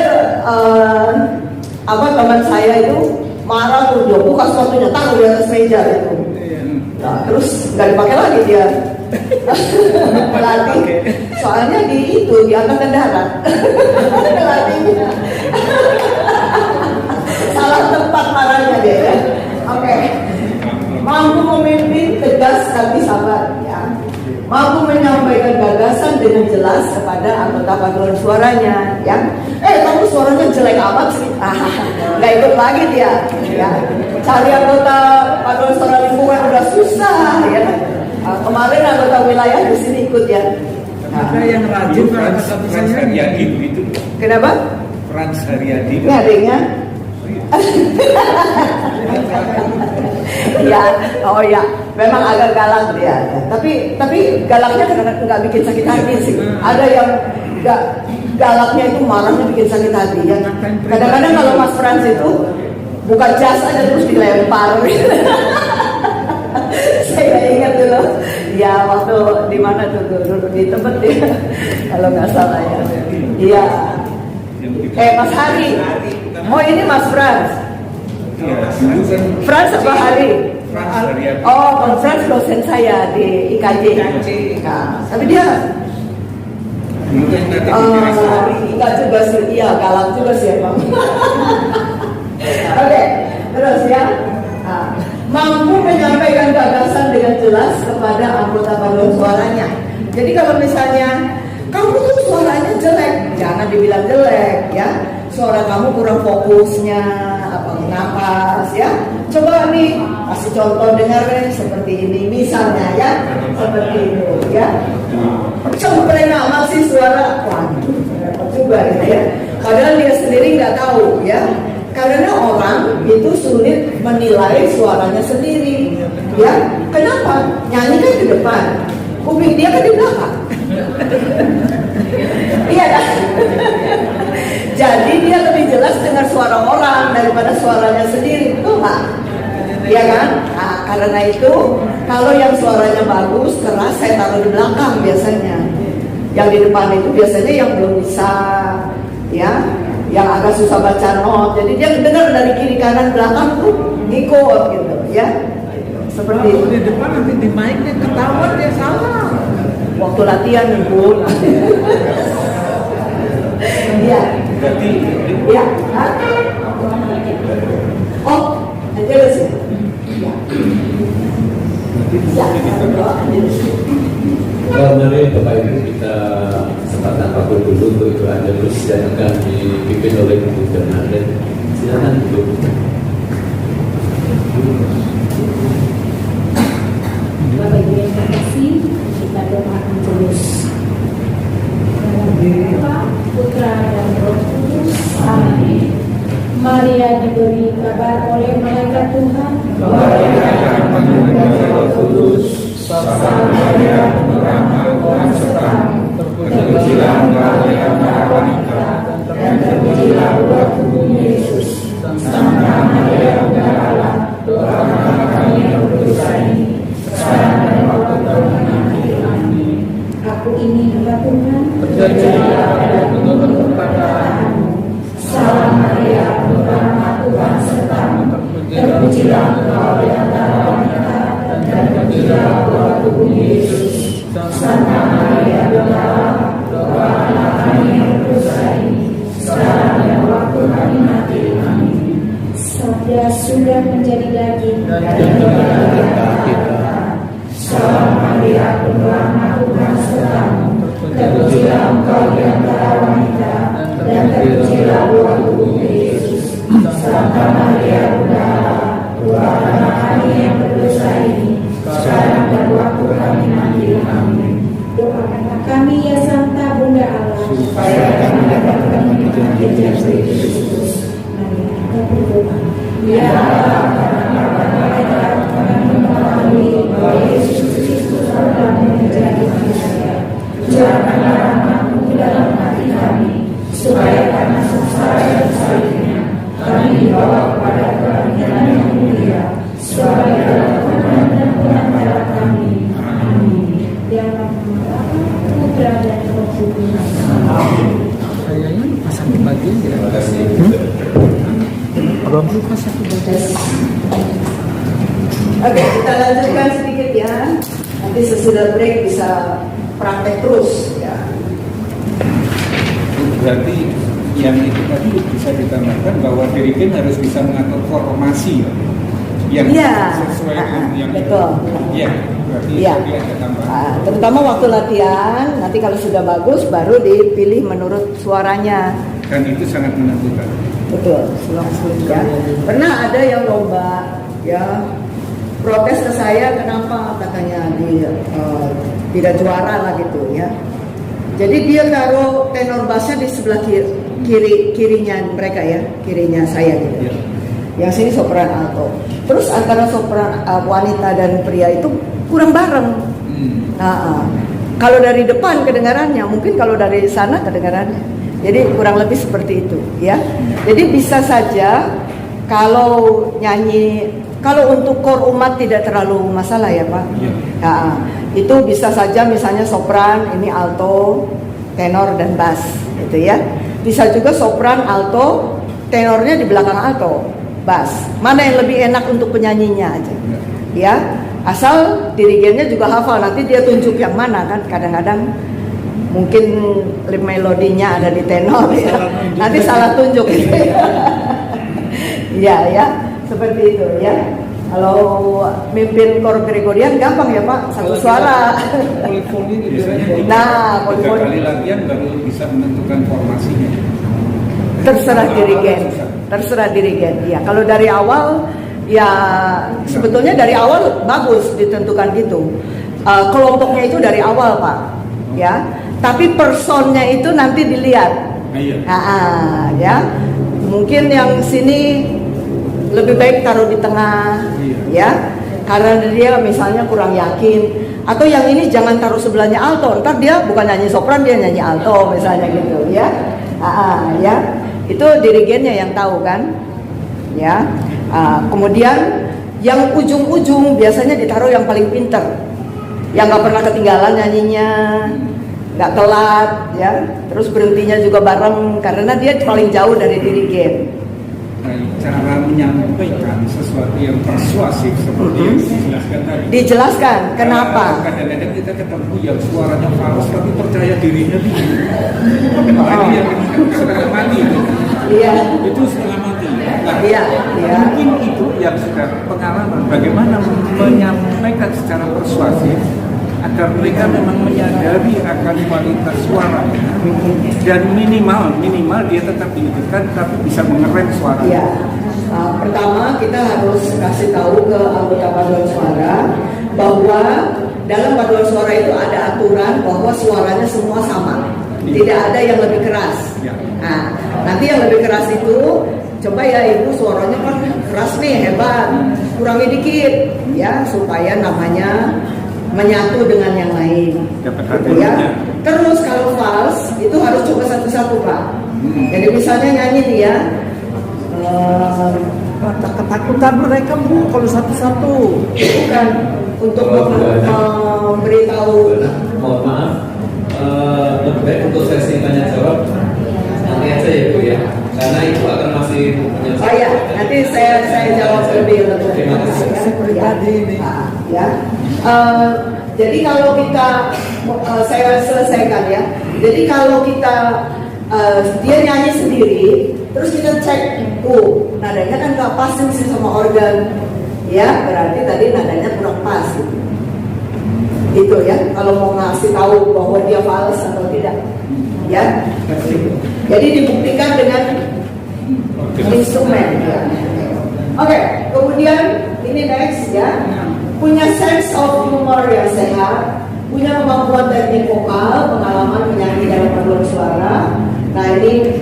teman saya itu marah tuh, dia buka sepatunya, taruh di atas meja itu. Nah, terus nggak dipakai lagi dia. Pelatih, soalnya di angkatan darat. Pelatihnya salah tempat marahnya dia, ya. Oke. Mampu memimpin, tegas tapi sabar, ya. Mampu menyampaikan gagasan dengan jelas kepada anggota paduan suaranya, ya. Kamu suaranya jelek amat sih. Nggak ikut lagi dia, ya. Cari anggota paduan suara lingkungan udah susah, ya. Kemarin anggota wilayah di sini ikut, ya. Ada yang rajin Frans Haryadi begitu. Kenapa? Frans Haryadi. Ini adiknya. Ya, oh ya, memang agak galak dia. Tapi galaknya karena nggak bikin sakit hati sih. Ada yang nggak galaknya itu marahnya bikin sakit hati, ya. Kadang-kadang kalau Mas Frans itu buka jas aja terus dilempar. Saya ingat dulu, ya waktu di mana tuh dulu di tempat dia, kalau nggak salah, ya. Iya. Mas Hari. Oh ini Mas Frans. Frans apa Hari? Oh, Frans dosen saya di IKJ. Nah, tapi dia enggak juga sih, iya galak juga sih emang. Oke, terus ya. Mampu menyampaikan gagasan dengan jelas kepada anggota paduan suaranya. Jadi kalau misalnya kamu tuh suaranya jelek, jangan dibilang jelek, ya. Suara kamu kurang fokusnya, napas, ya. Coba nih kasih contoh, dengarnya seperti ini, misalnya, ya, seperti itu, ya. Cempreng amat sih suara, waduh, repot juga gitu, ya. Padahal dia sendiri nggak tahu, ya. Karena orang itu sulit menilai suaranya sendiri, ya. Kenapa? Nyanyi kan di depan, kuping dia kan di belakang. Iya kan? Jadi dia lebih jelas dengar suara orang daripada suaranya sendiri, betul nggak? Iya kan? Nah, karena itu kalau yang suaranya bagus, keras, saya taruh di belakang biasanya. Yang di depan itu biasanya yang belum bisa, ya, yang agak susah baca not. Jadi dia dengar dari kiri kanan belakang tuh ngikut gitu, ya. Seperti itu. Di depan nanti di mic-nya ketahuan dia salah. Waktu latihan ngikut. Iya. Iya. Oh, nanti ada sih. Iya. Mari Bapak Ibu kita kesempatan waktu dulu untuk itu aja, terus yang akan dipimpin oleh Ibu Bernarden. Silakan Ibu. Bapak Ibu yang terkasih, kita doakan terus. Bapa, Putra dan Roh Kudus. Amin. Maria diberi kabar oleh malaikat Tuhan. Roh Kudus, Santa Maria Penerang Tuhan sertamu, terpujilah engkau yang maha wanita, dan terpujilah buah tubuh Yesus. Santa Maria Bunda Allah, doakanlah kami yang berdosa ini, sekarang dan waktu kami nanti. Amin. Aku ini hamba Tuhan. Terjadilah pada penutup kepadamu. Salam Maria, Penuh rahmat berdosa ini, sekarang dan waktu kami mati. Amin. Sabda sudah menjadi daging Dan kita, Salam Maria, penuh rahmat, Tuhan sertamu. Terpujilah engkau di antara wanita, dan terpujilah buah tubuhmu Yesus. Santa Maria, Bunda Allah, doakanlah kami yang berdosa ini, sekarang dan waktu kami mati. Amin. Doakanlah kami ya Santa Bunda Allah, Supaya kami dapat menemukan Yesus Kristus. Mari kita berdoa. Ya Allah, kami bahwa Yesus Kristus telah menjadi manusia. Curahkanlah rahmat-Mu dalam hati kami, supaya karena sengsara dan salibnya kami dibawa kepada kebangkitan yang mulia, sebagai dalam Tuhan dan pengampun kami. Amin. Dalam nama Bapa, Putra dan Roh Kudus. Kayaknya pasang di bagian ya. Terima kasih. Belum pasang di bagian. Oke, kita lanjutkan sedikit ya. Nanti sesudah break bisa praktek terus ya. Berarti yang itu tadi bisa ditambahkan bahwa dirigen harus bisa mengatur formasi ya, yang sesuai dengan yang betul. Ya, berarti Ya. itu ada tambahan. Terutama waktu latihan, nanti kalau sudah bagus baru dipilih menurut suaranya. Dan itu sangat menentukan. Betul, selang-seling ya. Pernah ada yang lomba ya, protes ke saya kenapa katanya tidak juara lah gitu ya. Jadi dia taruh tenor bassnya di sebelah kirinya mereka ya, kirinya saya gitu. Ya. Yang sini sopran alto. Terus antara sopran wanita dan pria itu kurang bareng. Kalau dari depan kedengarannya, mungkin kalau dari sana kedengarannya. Jadi kurang lebih seperti itu ya. Jadi bisa saja kalau nyanyi, kalau untuk kor umat tidak terlalu masalah ya Pak. Ya. Itu bisa saja misalnya sopran, ini alto, tenor dan bass gitu ya. Bisa juga sopran, alto, tenornya di belakang alto, bass. Mana yang lebih enak untuk penyanyinya aja. Ya, asal dirigennya juga hafal, nanti dia tunjuk yang mana kan. Kadang-kadang mungkin melodinya ada di tenor ya. Nanti salah tunjuk gitu. Ya, seperti itu ya. Kalau mimpin kor Gregorian gampang ya Pak, satu suara. Polifoni biasanya Nah, tiga polifoni. kali latihan baru bisa menentukan formasinya. Terserah dirigen. Ya, kalau dari awal ya sebetulnya dari awal bagus ditentukan gitu. Kelompoknya itu dari awal Pak. Ya. Tapi personnya itu nanti dilihat. Iya. Ya. Mungkin yang sini lebih baik taruh di tengah, ya, karena dia misalnya kurang yakin. Atau yang ini jangan taruh sebelahnya alto, ntar dia bukan nyanyi sopran, dia nyanyi alto misalnya gitu, ya. Ya, itu dirigennya yang tahu kan, ya. Kemudian yang ujung-ujung biasanya ditaruh yang paling pinter, yang nggak pernah ketinggalan nyanyinya, nggak telat, ya. Terus berhentinya juga bareng karena dia paling jauh dari dirigen. Cara menyampaikan sesuatu yang persuasif seperti yang dijelaskan tadi. Dijelaskan, kenapa? Kadang-kadang kita ketemu yang suaranya fals tapi percaya dirinya tinggi. Apalagi yang setengah mati itu. Iya. Itu setengah mati. Nah, Iya. mungkin itu yang sudah pengalaman bagaimana menyampaikan secara persuasif agar mereka memang menyadari akan kualitas suara dan minimal dia tetap dihidupkan tapi bisa mengerem suara. Iya. Pertama kita harus kasih tahu ke anggota paduan suara bahwa dalam paduan suara itu ada aturan bahwa suaranya semua sama, tidak ada yang lebih keras. Ya. Nah, nanti yang lebih keras itu coba ya ibu suaranya kan keras nih hebat, kurangi dikit ya supaya namanya menyatu dengan yang lain. Ya. Terus kalau fals itu harus coba satu-satu Pak. Jadi misalnya nyanyi dia Ketakutan mereka Bu kalau satu-satu. bukan untuk memberitahu. Mohon maaf, lebih baik untuk sesi tanya jawab nanti aja ya Bu ya, karena itu akan masih menyelesaikan. Oh ya, nanti saya jawab lebih Terima kasih. Pribadi ini. Ya. Jadi kalau kita saya selesaikan ya. Jadi kalau kita dia nyanyi sendiri, terus kita cek, nadanya kan nggak pas sih sama organ, ya berarti tadi nadanya kurang pas. Itu ya, kalau mau ngasih tahu bahwa dia fals atau tidak, ya. Jadi dibuktikan dengan instrumen. Ya. Oke, kemudian ini next ya, punya sense of humor yang sehat, punya kemampuan teknik vokal, pengalaman menyanyi dalam paduan suara. Nah ini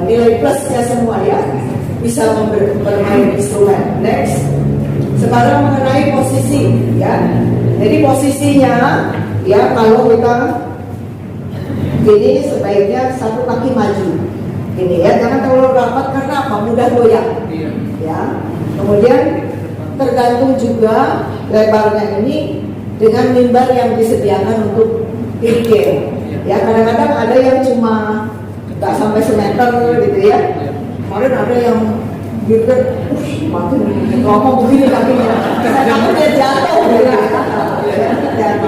nilai plusnya semua ya, bisa bermain instrumen. Next, sekarang mengenai posisi ya. Jadi posisinya ya, kalau kita ini sebaiknya satu kaki maju. Ini ya, jangan terlalu rapat karena apa? Mudah goyang. Ya. Kemudian tergantung juga lebarnya ini dengan mimbar yang disediakan untuk dirigir. Ya, kadang-kadang ada yang cuma nggak sampai semeter gitu ya. Kemarin ada yang gitu, makin ngomong begini kakinya. Saya takut dia jatuh ya.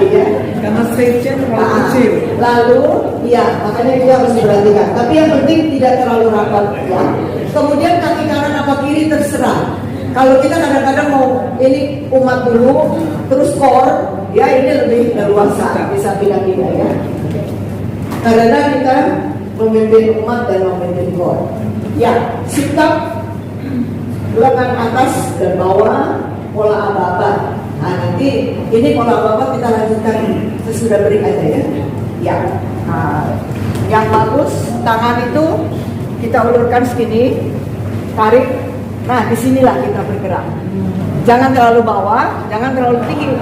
Ya. Karena stage-nya terlalu kecil. Lalu, ya makanya kita harus perhatikan. Tapi yang penting tidak terlalu rapat ya. Kemudian kaki kanan apa kiri terserah. Kalau kita kadang-kadang mau ini umat dulu, terus core, ya ini lebih leluasa, bisa pindah-pindah ya. Karena kita memimpin umat dan memimpin core. Ya, sikap lengan atas dan bawah, pola aba-aba. Nah nanti ini pola aba-aba kita lanjutkan sesudah break aja ya. Ya, yang bagus tangan itu kita ulurkan segini, tarik. Nah disinilah kita bergerak. Jangan terlalu bawah, jangan terlalu tinggi.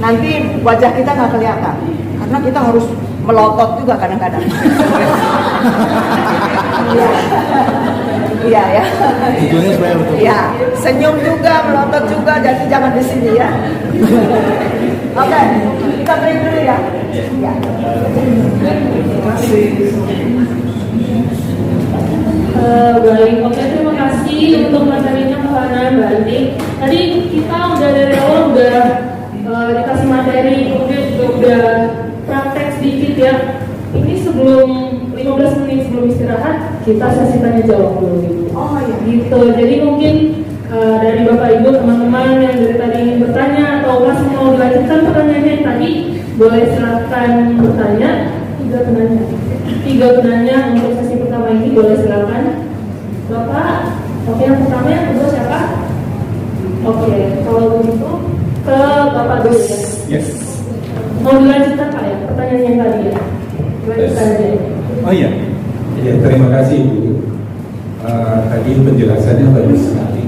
Nanti wajah kita nggak kelihatan, karena kita harus melotot juga kadang-kadang. Iya ya. Ya, senyum juga, melotot juga, jadi jangan di sini ya. Oke, kita break dulu ya. Ya. Terima kasih. Baik, oke, terima kasih untuk materinya Mbak Hana, Mbak Andi. Tadi kita udah dari awal dikasih materi, kemudian juga udah praktek sedikit ya. Ini sebelum 15 menit sebelum istirahat, kita sesi tanya jawab dulu gitu. Oh ya. Gitu, jadi mungkin dari Bapak Ibu, teman-teman yang dari tadi ingin bertanya atau masih mau dilanjutkan pertanyaannya yang tadi, boleh silakan bertanya. Tiga penanya untuk sesi pertama ini, boleh silakan. Bapak, oke, yang pertama, yang kedua siapa? Oke, kalau begitu ke Bapak dulu ya. Yes. Mau dilanjutkan Pak ya, pertanyaan yang tadi ya. Dilanjutkan aja. Oh iya, ya, terima kasih Ibu. Tadi penjelasannya bagus sekali.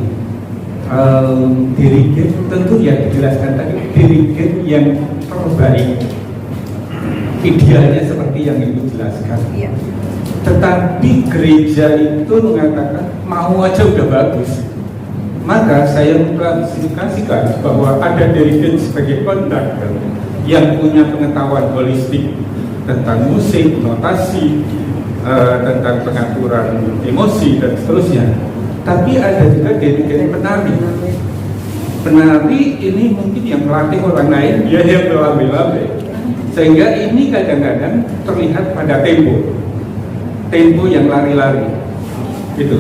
Dirigen tentu ya dijelaskan tadi, dirigen yang terbaik. Idealnya seperti yang Ibu jelaskan. Iya. Tetapi gereja itu mengatakan mau aja udah bagus. Maka saya mengklasifikasikan bahwa ada dirigen sebagai konduktor yang punya pengetahuan holistik tentang musik, notasi, tentang pengaturan emosi dan seterusnya. Tapi ada juga dirigen penari. Penari ini mungkin yang melatih orang lain, dia yang berlambe-lambe. Sehingga ini kadang-kadang terlihat pada tempo yang lari-lari gitu.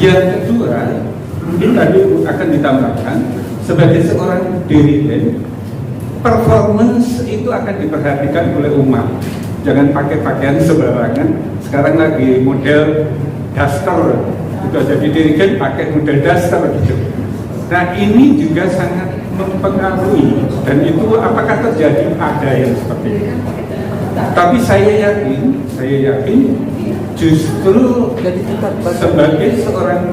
Yang kedua, mungkin tadi akan ditambahkan sebagai seorang dirigen, performance itu akan diperhatikan oleh umat. Jangan pakai pakaian sembarangan. Sekarang lagi model daster, gitu. Jadi dirigen pakai model daster gitu. Nah ini juga sangat mempengaruhi, dan itu apakah terjadi, ada yang seperti itu. Tapi saya yakin justru sebagai seorang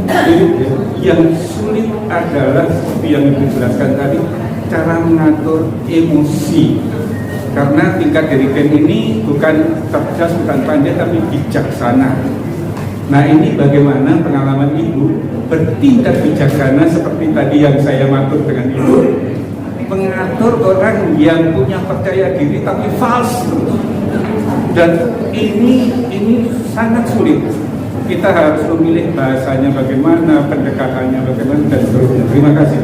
dirigen yang sulit adalah seperti yang dijelaskan tadi, cara mengatur emosi. Karena tingkat dirigen ini bukan cerdas, bukan pandai, tapi bijaksana. Nah ini bagaimana pengalaman Ibu bertindak bijaksana seperti tadi yang saya matur dengan Ibu, mengatur orang yang punya percaya diri tapi false, dan ini sangat sulit. Kita harus memilih bahasanya bagaimana, pendekatannya bagaimana, dan seterusnya. Terima kasih.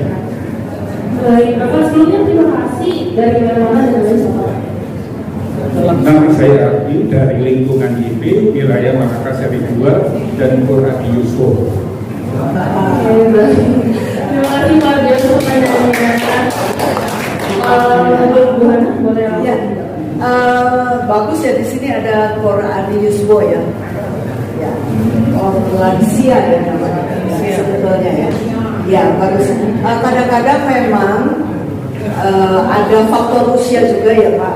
Baik, Bapak sebelumnya terima kasih dari mana-mana dan dari siapa? Nama saya Abi dari lingkungan IP wilayah Makassar Seri 2 dan Quran Yusuf. Terima kasih Pak Biasa pertanyaannya. Boleh Ya, bagus ya, di sini ada Quran Yusuf ya. Ya, lansia ya namanya sebetulnya ya. Ya, bagus. Kadang-kadang memang ada faktor usia juga ya Pak.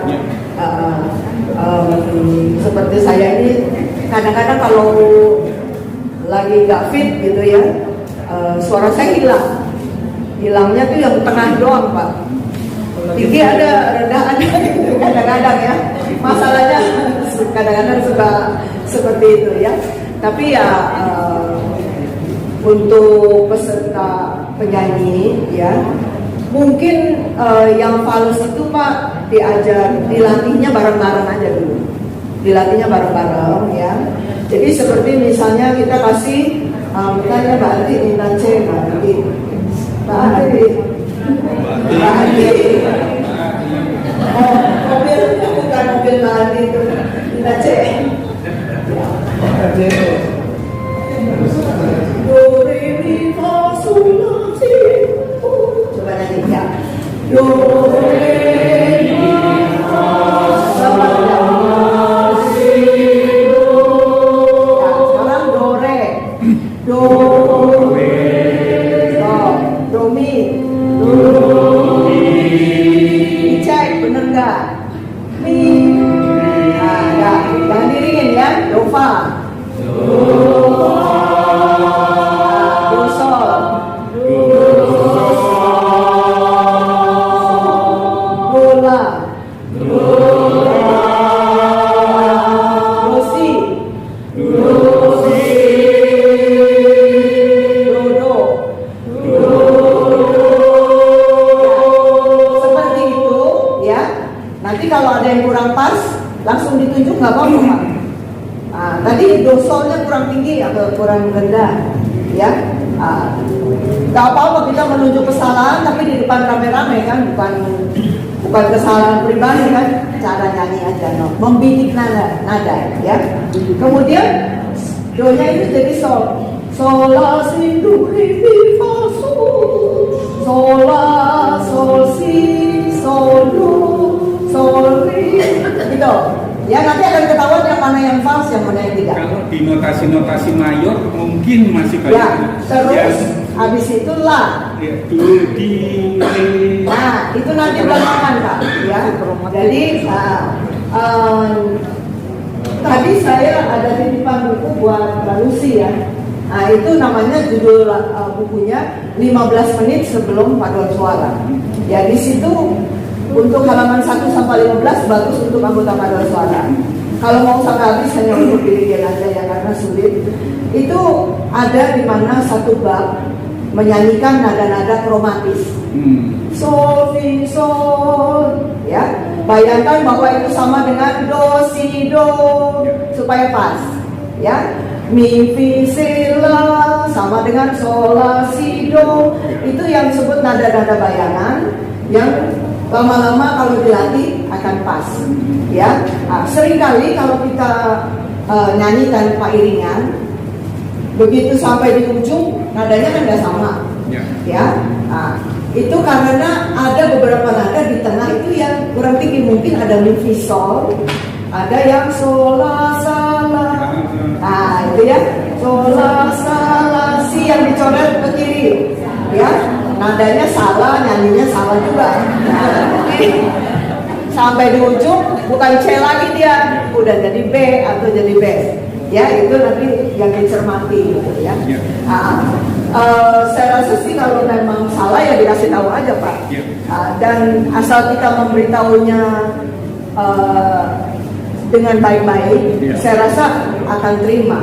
Seperti saya ini kadang-kadang kalau lagi nggak fit gitu ya, suara saya hilangnya tuh yang tengah doang Pak. Tinggi ada, rendah ada gitu kadang-kadang ya. Masalahnya kadang-kadang suka seperti itu ya. Tapi ya untuk peserta penyanyi ya, mungkin yang fals itu Pak dilatihnya bareng-bareng aja dulu. Dilatihnya bareng-bareng ya. Jadi seperti misalnya kita kasih misalnya Mbak Andi minta C, Mbak Andi. Oh, mobilnya bukan mobil Mbak Andi itu, minta C. Do, re, mi, fa, sol, la, si. Coba nyanyi ya. Do, re, mi, fa, sol, la, si, do. Ya, sekarang do, re. Do, re. Do, mi. Do, mi. Dicek bener nggak? Mi. Nah, ya, jangan diringin ya. Do, fa. Langsung ditunjuk nggak apa-apa Pak. Nah, tadi do solnya kurang tinggi atau kurang rendah, ya. Nggak apa-apa kita menunjuk kesalahan, tapi di depan rame-rame kan, bukan kesalahan pribadi kan, cara nyanyi aja, no. Membidik nada, ya. Kemudian do-nya itu jadi sol, sol la si do re mi fa sol la sol si sol do sol re gitu. Ya nanti akan ketahuan yang mana yang fals, yang mana yang tidak. Kalau di notasi mayor mungkin masih kayak ya, terus habis itu la. Ya, do, di, re. Nah, itu nanti belakangan Kak. Ya. Jadi tadi saya ada titipan buku buat Mbak Lucy ya. Nah, itu namanya judul bukunya 15 menit sebelum paduan suara. Ya di situ untuk halaman 1 sampai 15 bagus untuk anggota paduan suara. Kalau mau sampai habis hanya untuk dirigen aja ya karena sulit. Itu ada di mana satu bab menyanyikan nada-nada kromatis. Sol, fi, sol, ya. Bayangkan bahwa itu sama dengan do, si, do supaya pas, ya. Mi, fi, si, la sama dengan sol, la, si, do. Itu yang disebut nada-nada bayangan yang lama-lama kalau dilatih akan pas, ya. Seringkali kalau kita nyanyi tanpa iringan, begitu sampai di ujung nadanya kan nggak sama, ya. Itu karena ada beberapa nada di tengah itu yang kurang tinggi, mungkin ada mi fi sol, ada yang sol la sa la. Nah itu ya, sol la sa la si yang dicoret ke kiri, ya. Nadanya salah, nyanyinya salah juga. Sampai di ujung bukan C lagi dia, udah jadi B atau jadi B. Ya itu nanti yang dicermati gitu ya. Saya rasa sih kalau memang salah ya dikasih tahu aja Pak. Dan asal kita memberitahunya dengan baik-baik, saya rasa akan terima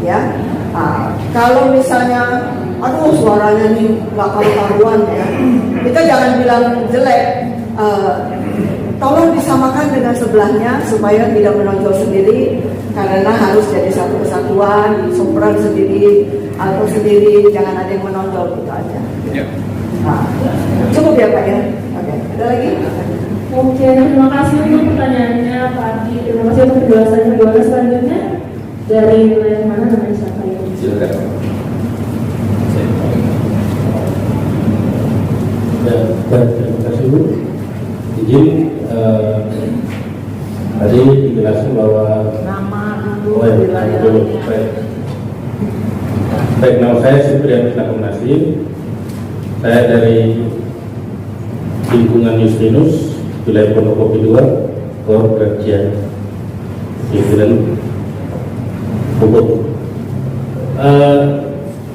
ya. Kalau misalnya aduh suaranya nih gak karu-karuan ya, kita jangan bilang jelek, tolong disamakan dengan sebelahnya supaya tidak menonjol sendiri, karena harus jadi satu kesatuan, sopran sendiri atau sendiri, jangan ada yang menonjol gitu aja. Cukup ya Pak ya. Oke. Ada lagi? Oke, terima kasih untuk pertanyaannya Pak Ardi. Terima kasih untuk penjelasannya. Gimana selanjutnya? Dari wilayah mana namanya siapa ya? Silakan. Ya, baik, terima kasih Bu. Izin tadi dijelaskan bahwa Nama dulu, wilayah. Baik, nama saya Supriyan Nakunasi. Saya dari lingkungan Justinus, wilayah Pondokopi 2, Kor Kerja, Pimpinan Bogor.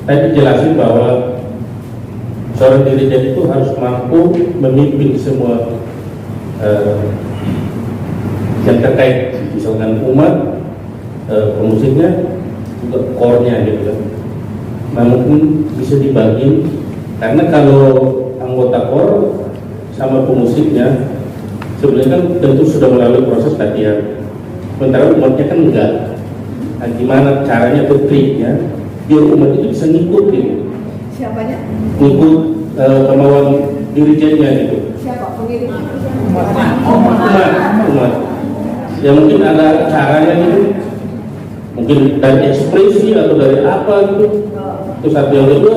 Tadi dijelasin bahwa seorang dirijen itu harus mampu memimpin semua yang terkait, misalkan umat, pemusiknya, juga core-nya gitu kan. Nah mungkin bisa dibagi, karena kalau anggota core sama pemusiknya sebenarnya kan tentu sudah melalui proses latihan, sementara umatnya kan enggak. Nah, gimana caranya atau triknya biar umat itu bisa ngikut gitu, Siapanya? ngikut kemauan dirijennya gitu. Siapa pengirim? Umat. Ya mungkin ada caranya gitu, mungkin dari ekspresi atau dari apa gitu. Terus satu yang kedua,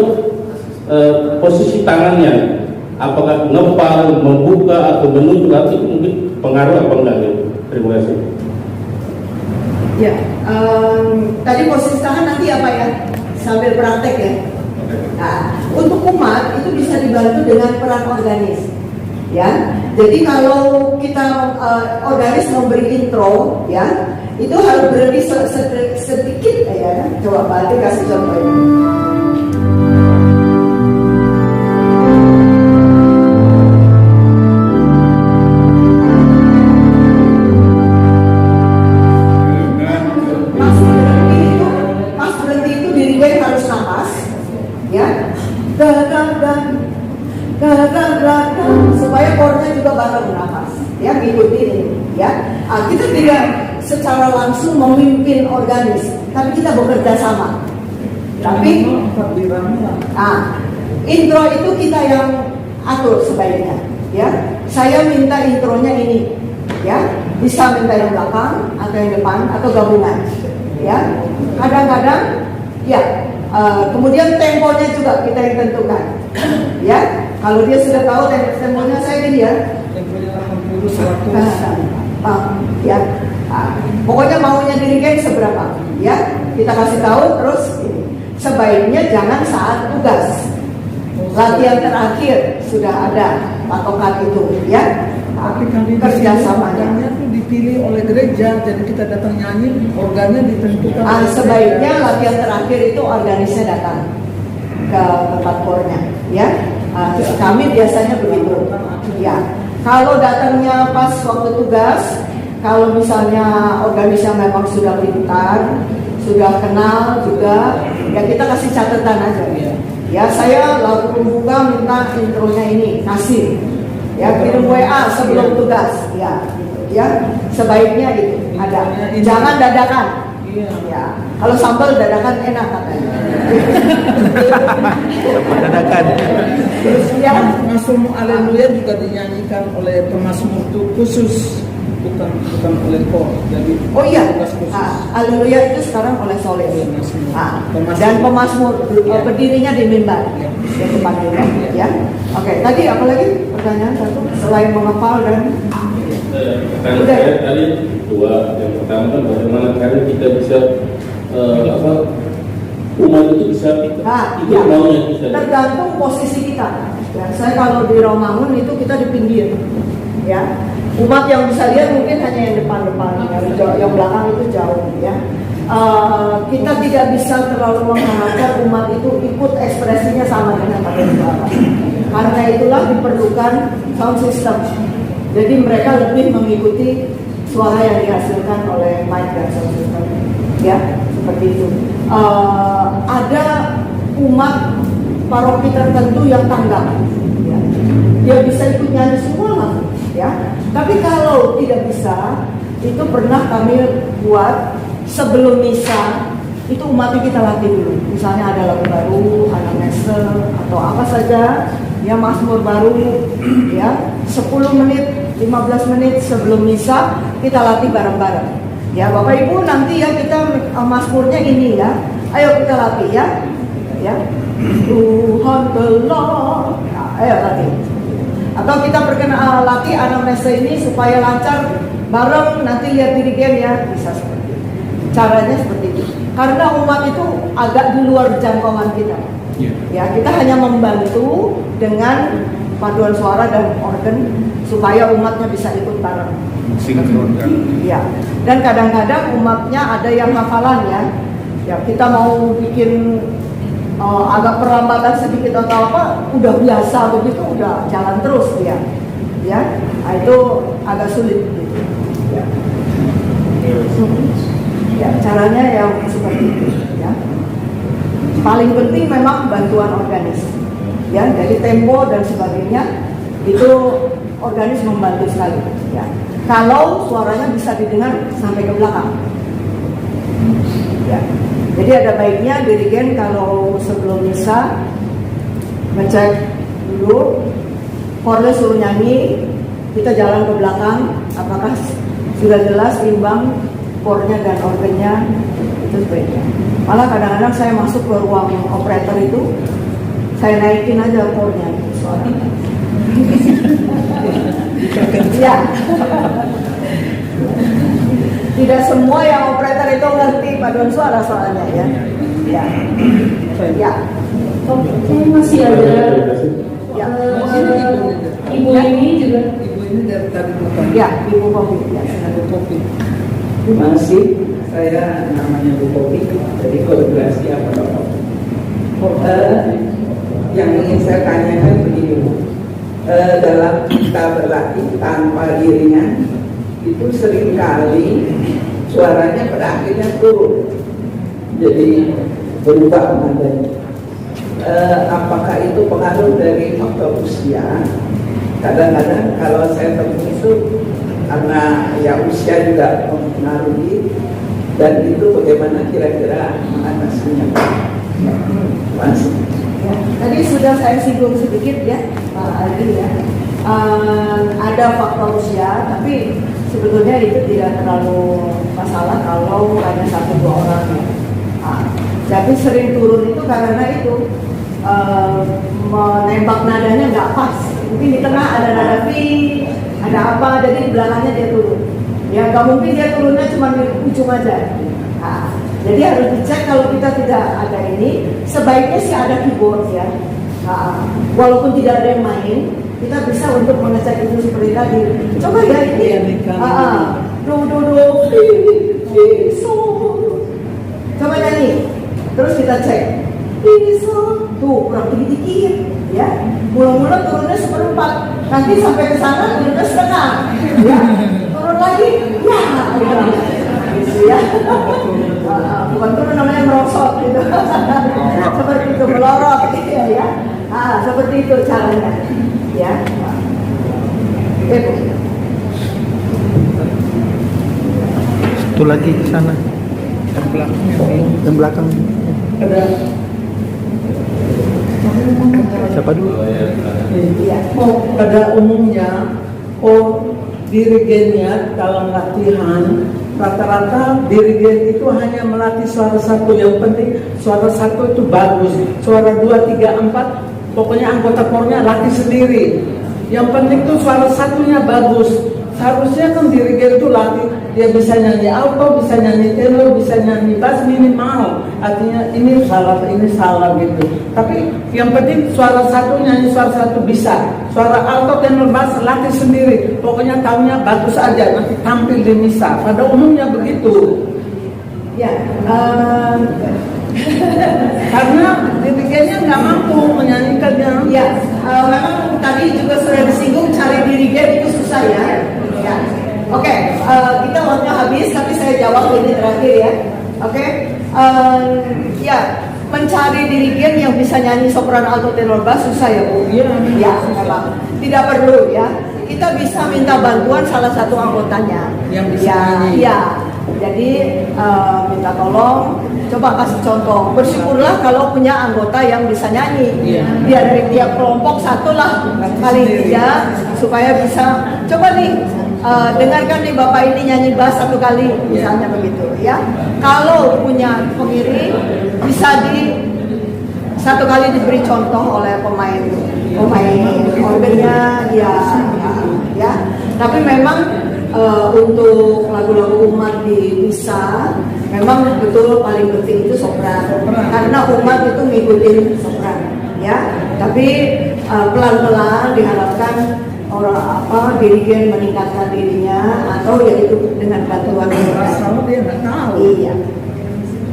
posisi tangannya, apakah ngepal, membuka atau menutup, itu mungkin pengaruh apa enggak gitu. Terima kasih. Ya, tadi posisi tangan nanti apa ya? Sambil praktek ya. Nah, untuk umat itu bisa dibantu dengan peran organis, ya. Jadi kalau kita organis memberi intro, ya, itu harus berhenti sedikit, ya. Coba Pak Ade kasih contohnya. Pas berhenti itu dirinya harus nafas, ya. Supaya core-nya juga bakal bernafas, ya, mengikuti ini, ya. Kita tidak secara langsung memimpin organis, tapi kita bekerja sama. Tapi intro itu kita yang atur sebaiknya, ya. Saya minta intronya ini, ya. Bisa minta yang belakang atau yang depan atau gabungan, ya. Kadang-kadang, ya. Kemudian temponya juga kita yang tentukan, ya. Kalau dia sudah tahu temponya saya gini ya. Temponya 80-100. Ya. Pokoknya maunya dirigen seberapa, ya. Kita kasih tahu terus ini. Sebaiknya jangan saat tugas. Latihan terakhir sudah ada patokan itu, ya. Tapi kan Kerjasamanya itu dipilih oleh gereja, jadi kita datang nyanyi, organnya ditentukan. Sebaiknya latihan terakhir itu organisnya datang ke tempat core-nya, ya. Kami biasanya begitu, ya. Kalau datangnya pas waktu tugas, kalau misalnya organisnya memang sudah pintar, sudah kenal juga, ya kita kasih catatan aja. Ya, saya lagu pembuka minta intronya ini, kasih. Ya, kirim WA sebelum tugas, ya, gitu, ya. Sebaiknya itu ada. Jangan dadakan. Ya, kalau sambal dadakan enak katanya. Dadakan. Terus Ya. Mazmur Haleluya juga dinyanyikan oleh pemazmur itu khusus, bukan oleh kor. Jadi Oh iya, tugas khusus. Haleluya itu sekarang oleh Soleh. Pemazmur. Dan pemazmur berdirinya di mimbar, di depan mimbar, ya. Oke, tadi apa lagi pertanyaan satu selain menghafal dan Pertanyaan saya tadi dua. Yang pertama kan bagaimana cara kita bisa umat itu bisa ikut ya, maunya bisa. tergantung posisi kita. Ya, saya kalau di Romangun itu kita di pinggir, ya. Umat yang bisa lihat mungkin hanya yang depan-depan, yang belakang itu jauh, ya. Kita tidak bisa terlalu mengharapkan umat itu ikut ekspresinya sama dengan pada suara. Karena itulah diperlukan sound system. Jadi mereka lebih mengikuti suara yang dihasilkan oleh mic dan sound system, ya, seperti itu. Ada umat paroki tertentu yang tanggap, ya. Dia bisa ikut nyanyi semua lah, ya. Tapi kalau tidak bisa, itu pernah kami buat sebelum misa, itu umatnya kita latih dulu. Misalnya ada lagu baru, ada messe atau apa saja, ya, mazmur baru, ya. 10 menit, 15 menit sebelum misa kita latih bareng-bareng. Ya Bapak Ibu, nanti ya kita mazmurnya ini ya. Ayo kita latih ya. Ya. Tuhan telah. Nah, ayo latih. Atau kita latih anamnesa ini supaya lancar bareng, nanti lihat dirigen ya, bisa seperti itu. Caranya seperti itu. Karena umat itu agak di luar jangkauan kita. Ya, kita hanya membantu dengan paduan suara dan organ supaya umatnya bisa ikut bareng. Ya. Dan kadang-kadang umatnya ada yang hafalan ya. Ya, kita mau bikin agak perlambatan sedikit atau apa, udah biasa begitu, udah jalan terus dia. Ya. Nah, itu agak sulit gitu. Ya. Ya, caranya yang seperti itu ya. Paling penting memang bantuan organis. Ya, jadi tempo dan sebagainya itu organis membantu sekali ya. Kalau suaranya bisa didengar sampai ke belakang. Ya. Jadi ada baiknya dirigen kalau sebelum misa ngecek dulu, kornya suruh nyanyi, kita jalan ke belakang, apakah sudah jelas imbang kornya dan organnya, itu sebaiknya. Malah kadang-kadang saya masuk ke ruang operator itu, saya naikin aja kornya suaranya. Ya. Tidak semua yang operator itu ngerti paduan suara soalnya ya. Ya. Ya. Saya masih ada. Ya. Ibu ini juga. Ibu ini dari tadi bukan. Ya, Ibu Kopi. Ya, Bu Kopi. Terima kasih. Saya namanya Bu Kopi. Jadi kolaborasi apa Bapak? Yang ingin saya tanyakan begini Bu. Dalam kita berlatih tanpa iringan itu seringkali suaranya pada akhirnya turun, jadi berubah nadanya. Apakah itu pengaruh dari faktor usia? Kadang-kadang kalau saya temui itu karena ya usia juga mempengaruhi, dan itu bagaimana kira-kira mengatasinya? Masih. Ya, tadi sudah saya singgung sedikit ya, Pak Aldi ya. Ada faktor usia, tapi sebetulnya itu tidak terlalu masalah kalau hanya 1-2 orang ya. Jadi sering turun itu karena itu menembak nadanya nggak pas. Mungkin di tengah ada nada V, ada apa, jadi di belakangnya dia turun. Ya nggak mungkin dia turunnya cuma di ujung aja. Jadi harus dicek. Kalau kita tidak ada ini, sebaiknya sih ada keyboard ya. Walaupun tidak ada yang main, kita bisa untuk mengecek itu seperti tadi. Coba ya ini. Coba nyanyi. Terus kita cek. Tuh kurang tinggi dikit, ya. Mula-mula turunnya 1/4. Nanti sampai ke sana turunnya 1/2. Ya. Turun lagi. Ya. Gitu ya. Bukan turun, namanya merosot gitu. Seperti itu, melorot ya. Seperti itu caranya. Ya. Satu lagi ke sana. Yang belakang. Ada. Siapa dulu? Pada umumnya, dirigennya dalam latihan rata-rata dirigen itu hanya melatih suara satu. Yang penting suara satu itu bagus, suara 2, 3, 4 pokoknya anggota kornya latih sendiri. Yang penting itu suara satunya bagus. Seharusnya kan dirigen itu latih, dia bisa nyanyi alto, bisa nyanyi tenor, bisa nyanyi bass minimal. Artinya ini salah gitu. Tapi yang penting suara satu, nyanyi suara satu bisa. Suara alto, tenor, bass latih sendiri. Pokoknya tahunya bagus aja, nanti tampil di misa. Pada umumnya begitu. Ya. Karena dirigennya nggak mampu menyanyikannya. Ya, memang tadi juga sudah disinggung cari dirigen itu susah ya. Ya. Oke, kita waktunya habis, tapi saya jawab ini terakhir ya. Oke, ya, mencari dirigen yang bisa nyanyi sopran, alto, tenor, bass susah ya Bu. Iya. Ya, memang tidak perlu ya. Kita bisa minta bantuan salah satu anggotanya. Yang bisa ya, nyanyi. ya. Jadi minta tolong Coba kasih contoh. Bersyukurlah kalau punya anggota yang bisa nyanyi. Biar dari tiap kelompok satu lah kali tidak supaya bisa. Coba nih dengarkan nih Bapak ini nyanyi bass satu kali misalnya begitu ya. Kalau punya pengiring bisa satu kali diberi contoh oleh pemain organnya ya. Tapi memang untuk lagu-lagu umat di misa memang betul paling penting itu sopran karena umat itu ngikutin sopran ya. Tapi pelan-pelan diharapkan dirigen meningkatkan dirinya atau yaitu dengan bantuan dia nggak tahu. Iya.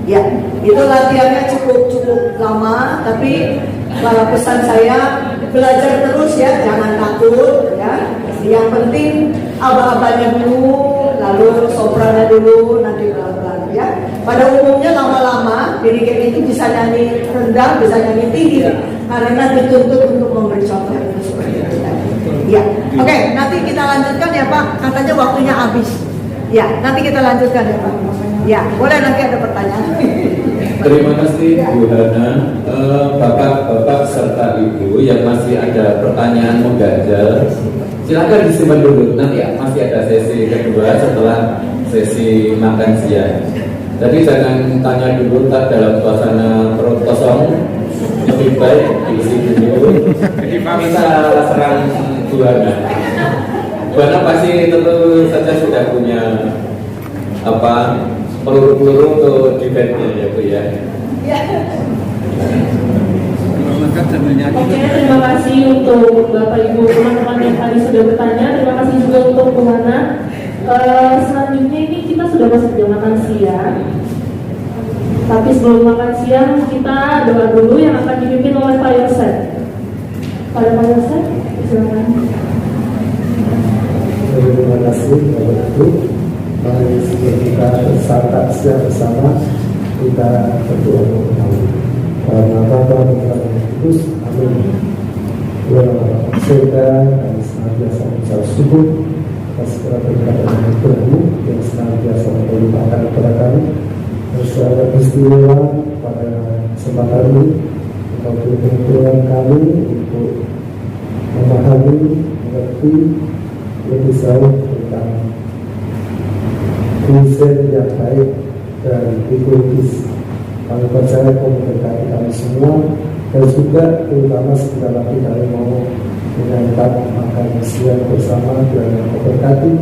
Ya, itu latihannya cukup lama, tapi kalau pesan saya belajar terus ya, jangan takut ya. Yang penting aba-abanya dulu, lalu soprannya dulu, nanti pelan-pelan ya. Pada umumnya lama-lama dirigen itu bisa nyanyi rendah, bisa nyanyi tinggi karena dituntut untuk memberi contoh itu seperti itu tadi. Ya, oke, nanti kita lanjutkan ya Pak. Katanya waktunya habis. Ya, nanti kita lanjutkan ya Pak. Ya, boleh nanti ada pertanyaan. Terima kasih Bu Hana, Bapak-bapak serta Ibu yang masih ada pertanyaan mengganjal, silakan disimpan dulu. Nanti masih ada sesi kedua setelah sesi makan siang. Jadi jangan tanya dulu tak dalam suasana perut kosong, lebih baik diisi dulu. Kita serang Bu Hana. Bu Hana pasti tentu saja sudah punya peluru-peluru untuk debatnya ya Bu ya. Oke, terima kasih untuk Bapak Ibu teman-teman yang tadi sudah bertanya. Terima kasih juga untuk Bu Hana. Selanjutnya ini kita sudah masuk jam makan siang. Tapi sebelum makan siang kita doa dulu yang akan dipimpin oleh Pak Yosef. Pak Yosef, silakan. Terima kasih Bapak Ibu. Mari sebelum kita bersantap siang bersama kita berdoa bersama. Karena Bapa dan Putra dan Kudus, amin. Tuhan Allah surga dan senantiasa mengucap syukur atas segala berkat dan anugerah-Mu yang senantiasa melimpahkan kepada kami. Segala peristiwa pada kesempatan ini untuk kebutuhan kami untuk memahami, mengerti lebih jauh tentang Kristen yang baik dan ekologis. Kami percaya kau mendekati kami semua dan juga terutama sebentar lagi kami mau menyantap makan siang bersama dan memberkati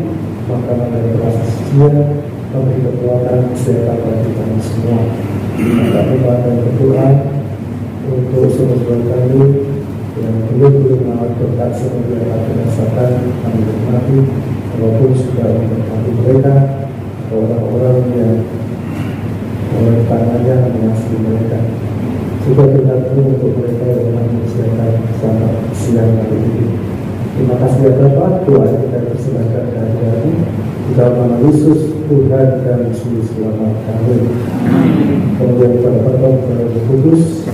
makanan dari rasa sucian, memberi kekuatan kesehatan bagi kami semua. Kami akan berdoa untuk saudara kami yang belum mengalami berkat seperti yang kami rasakan, kami nikmati walaupun sudah memberkati mereka, orang-orang yang oleh tangannya mengasihi mereka. Juga kita perlu untuk mereka yang mengusahakan selamat siang hari ini. Terima kasih ya Bapak, doa kita persilakan kehadiran di dalam nama Yesus Tuhan dan Yesus selamat kami. Kemudian kepada Bapa dan Roh Kudus.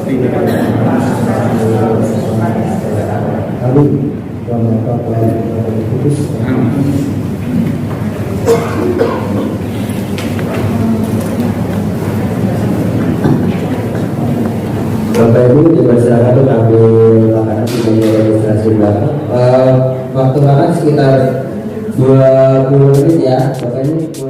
Amin. Dalam nama Bapa dan Roh Kudus. Bapak Ibu dipersilakan untuk ambil makanan di meja registrasi belakang. Waktu makan sekitar 20 menit ya. Bapak Ibu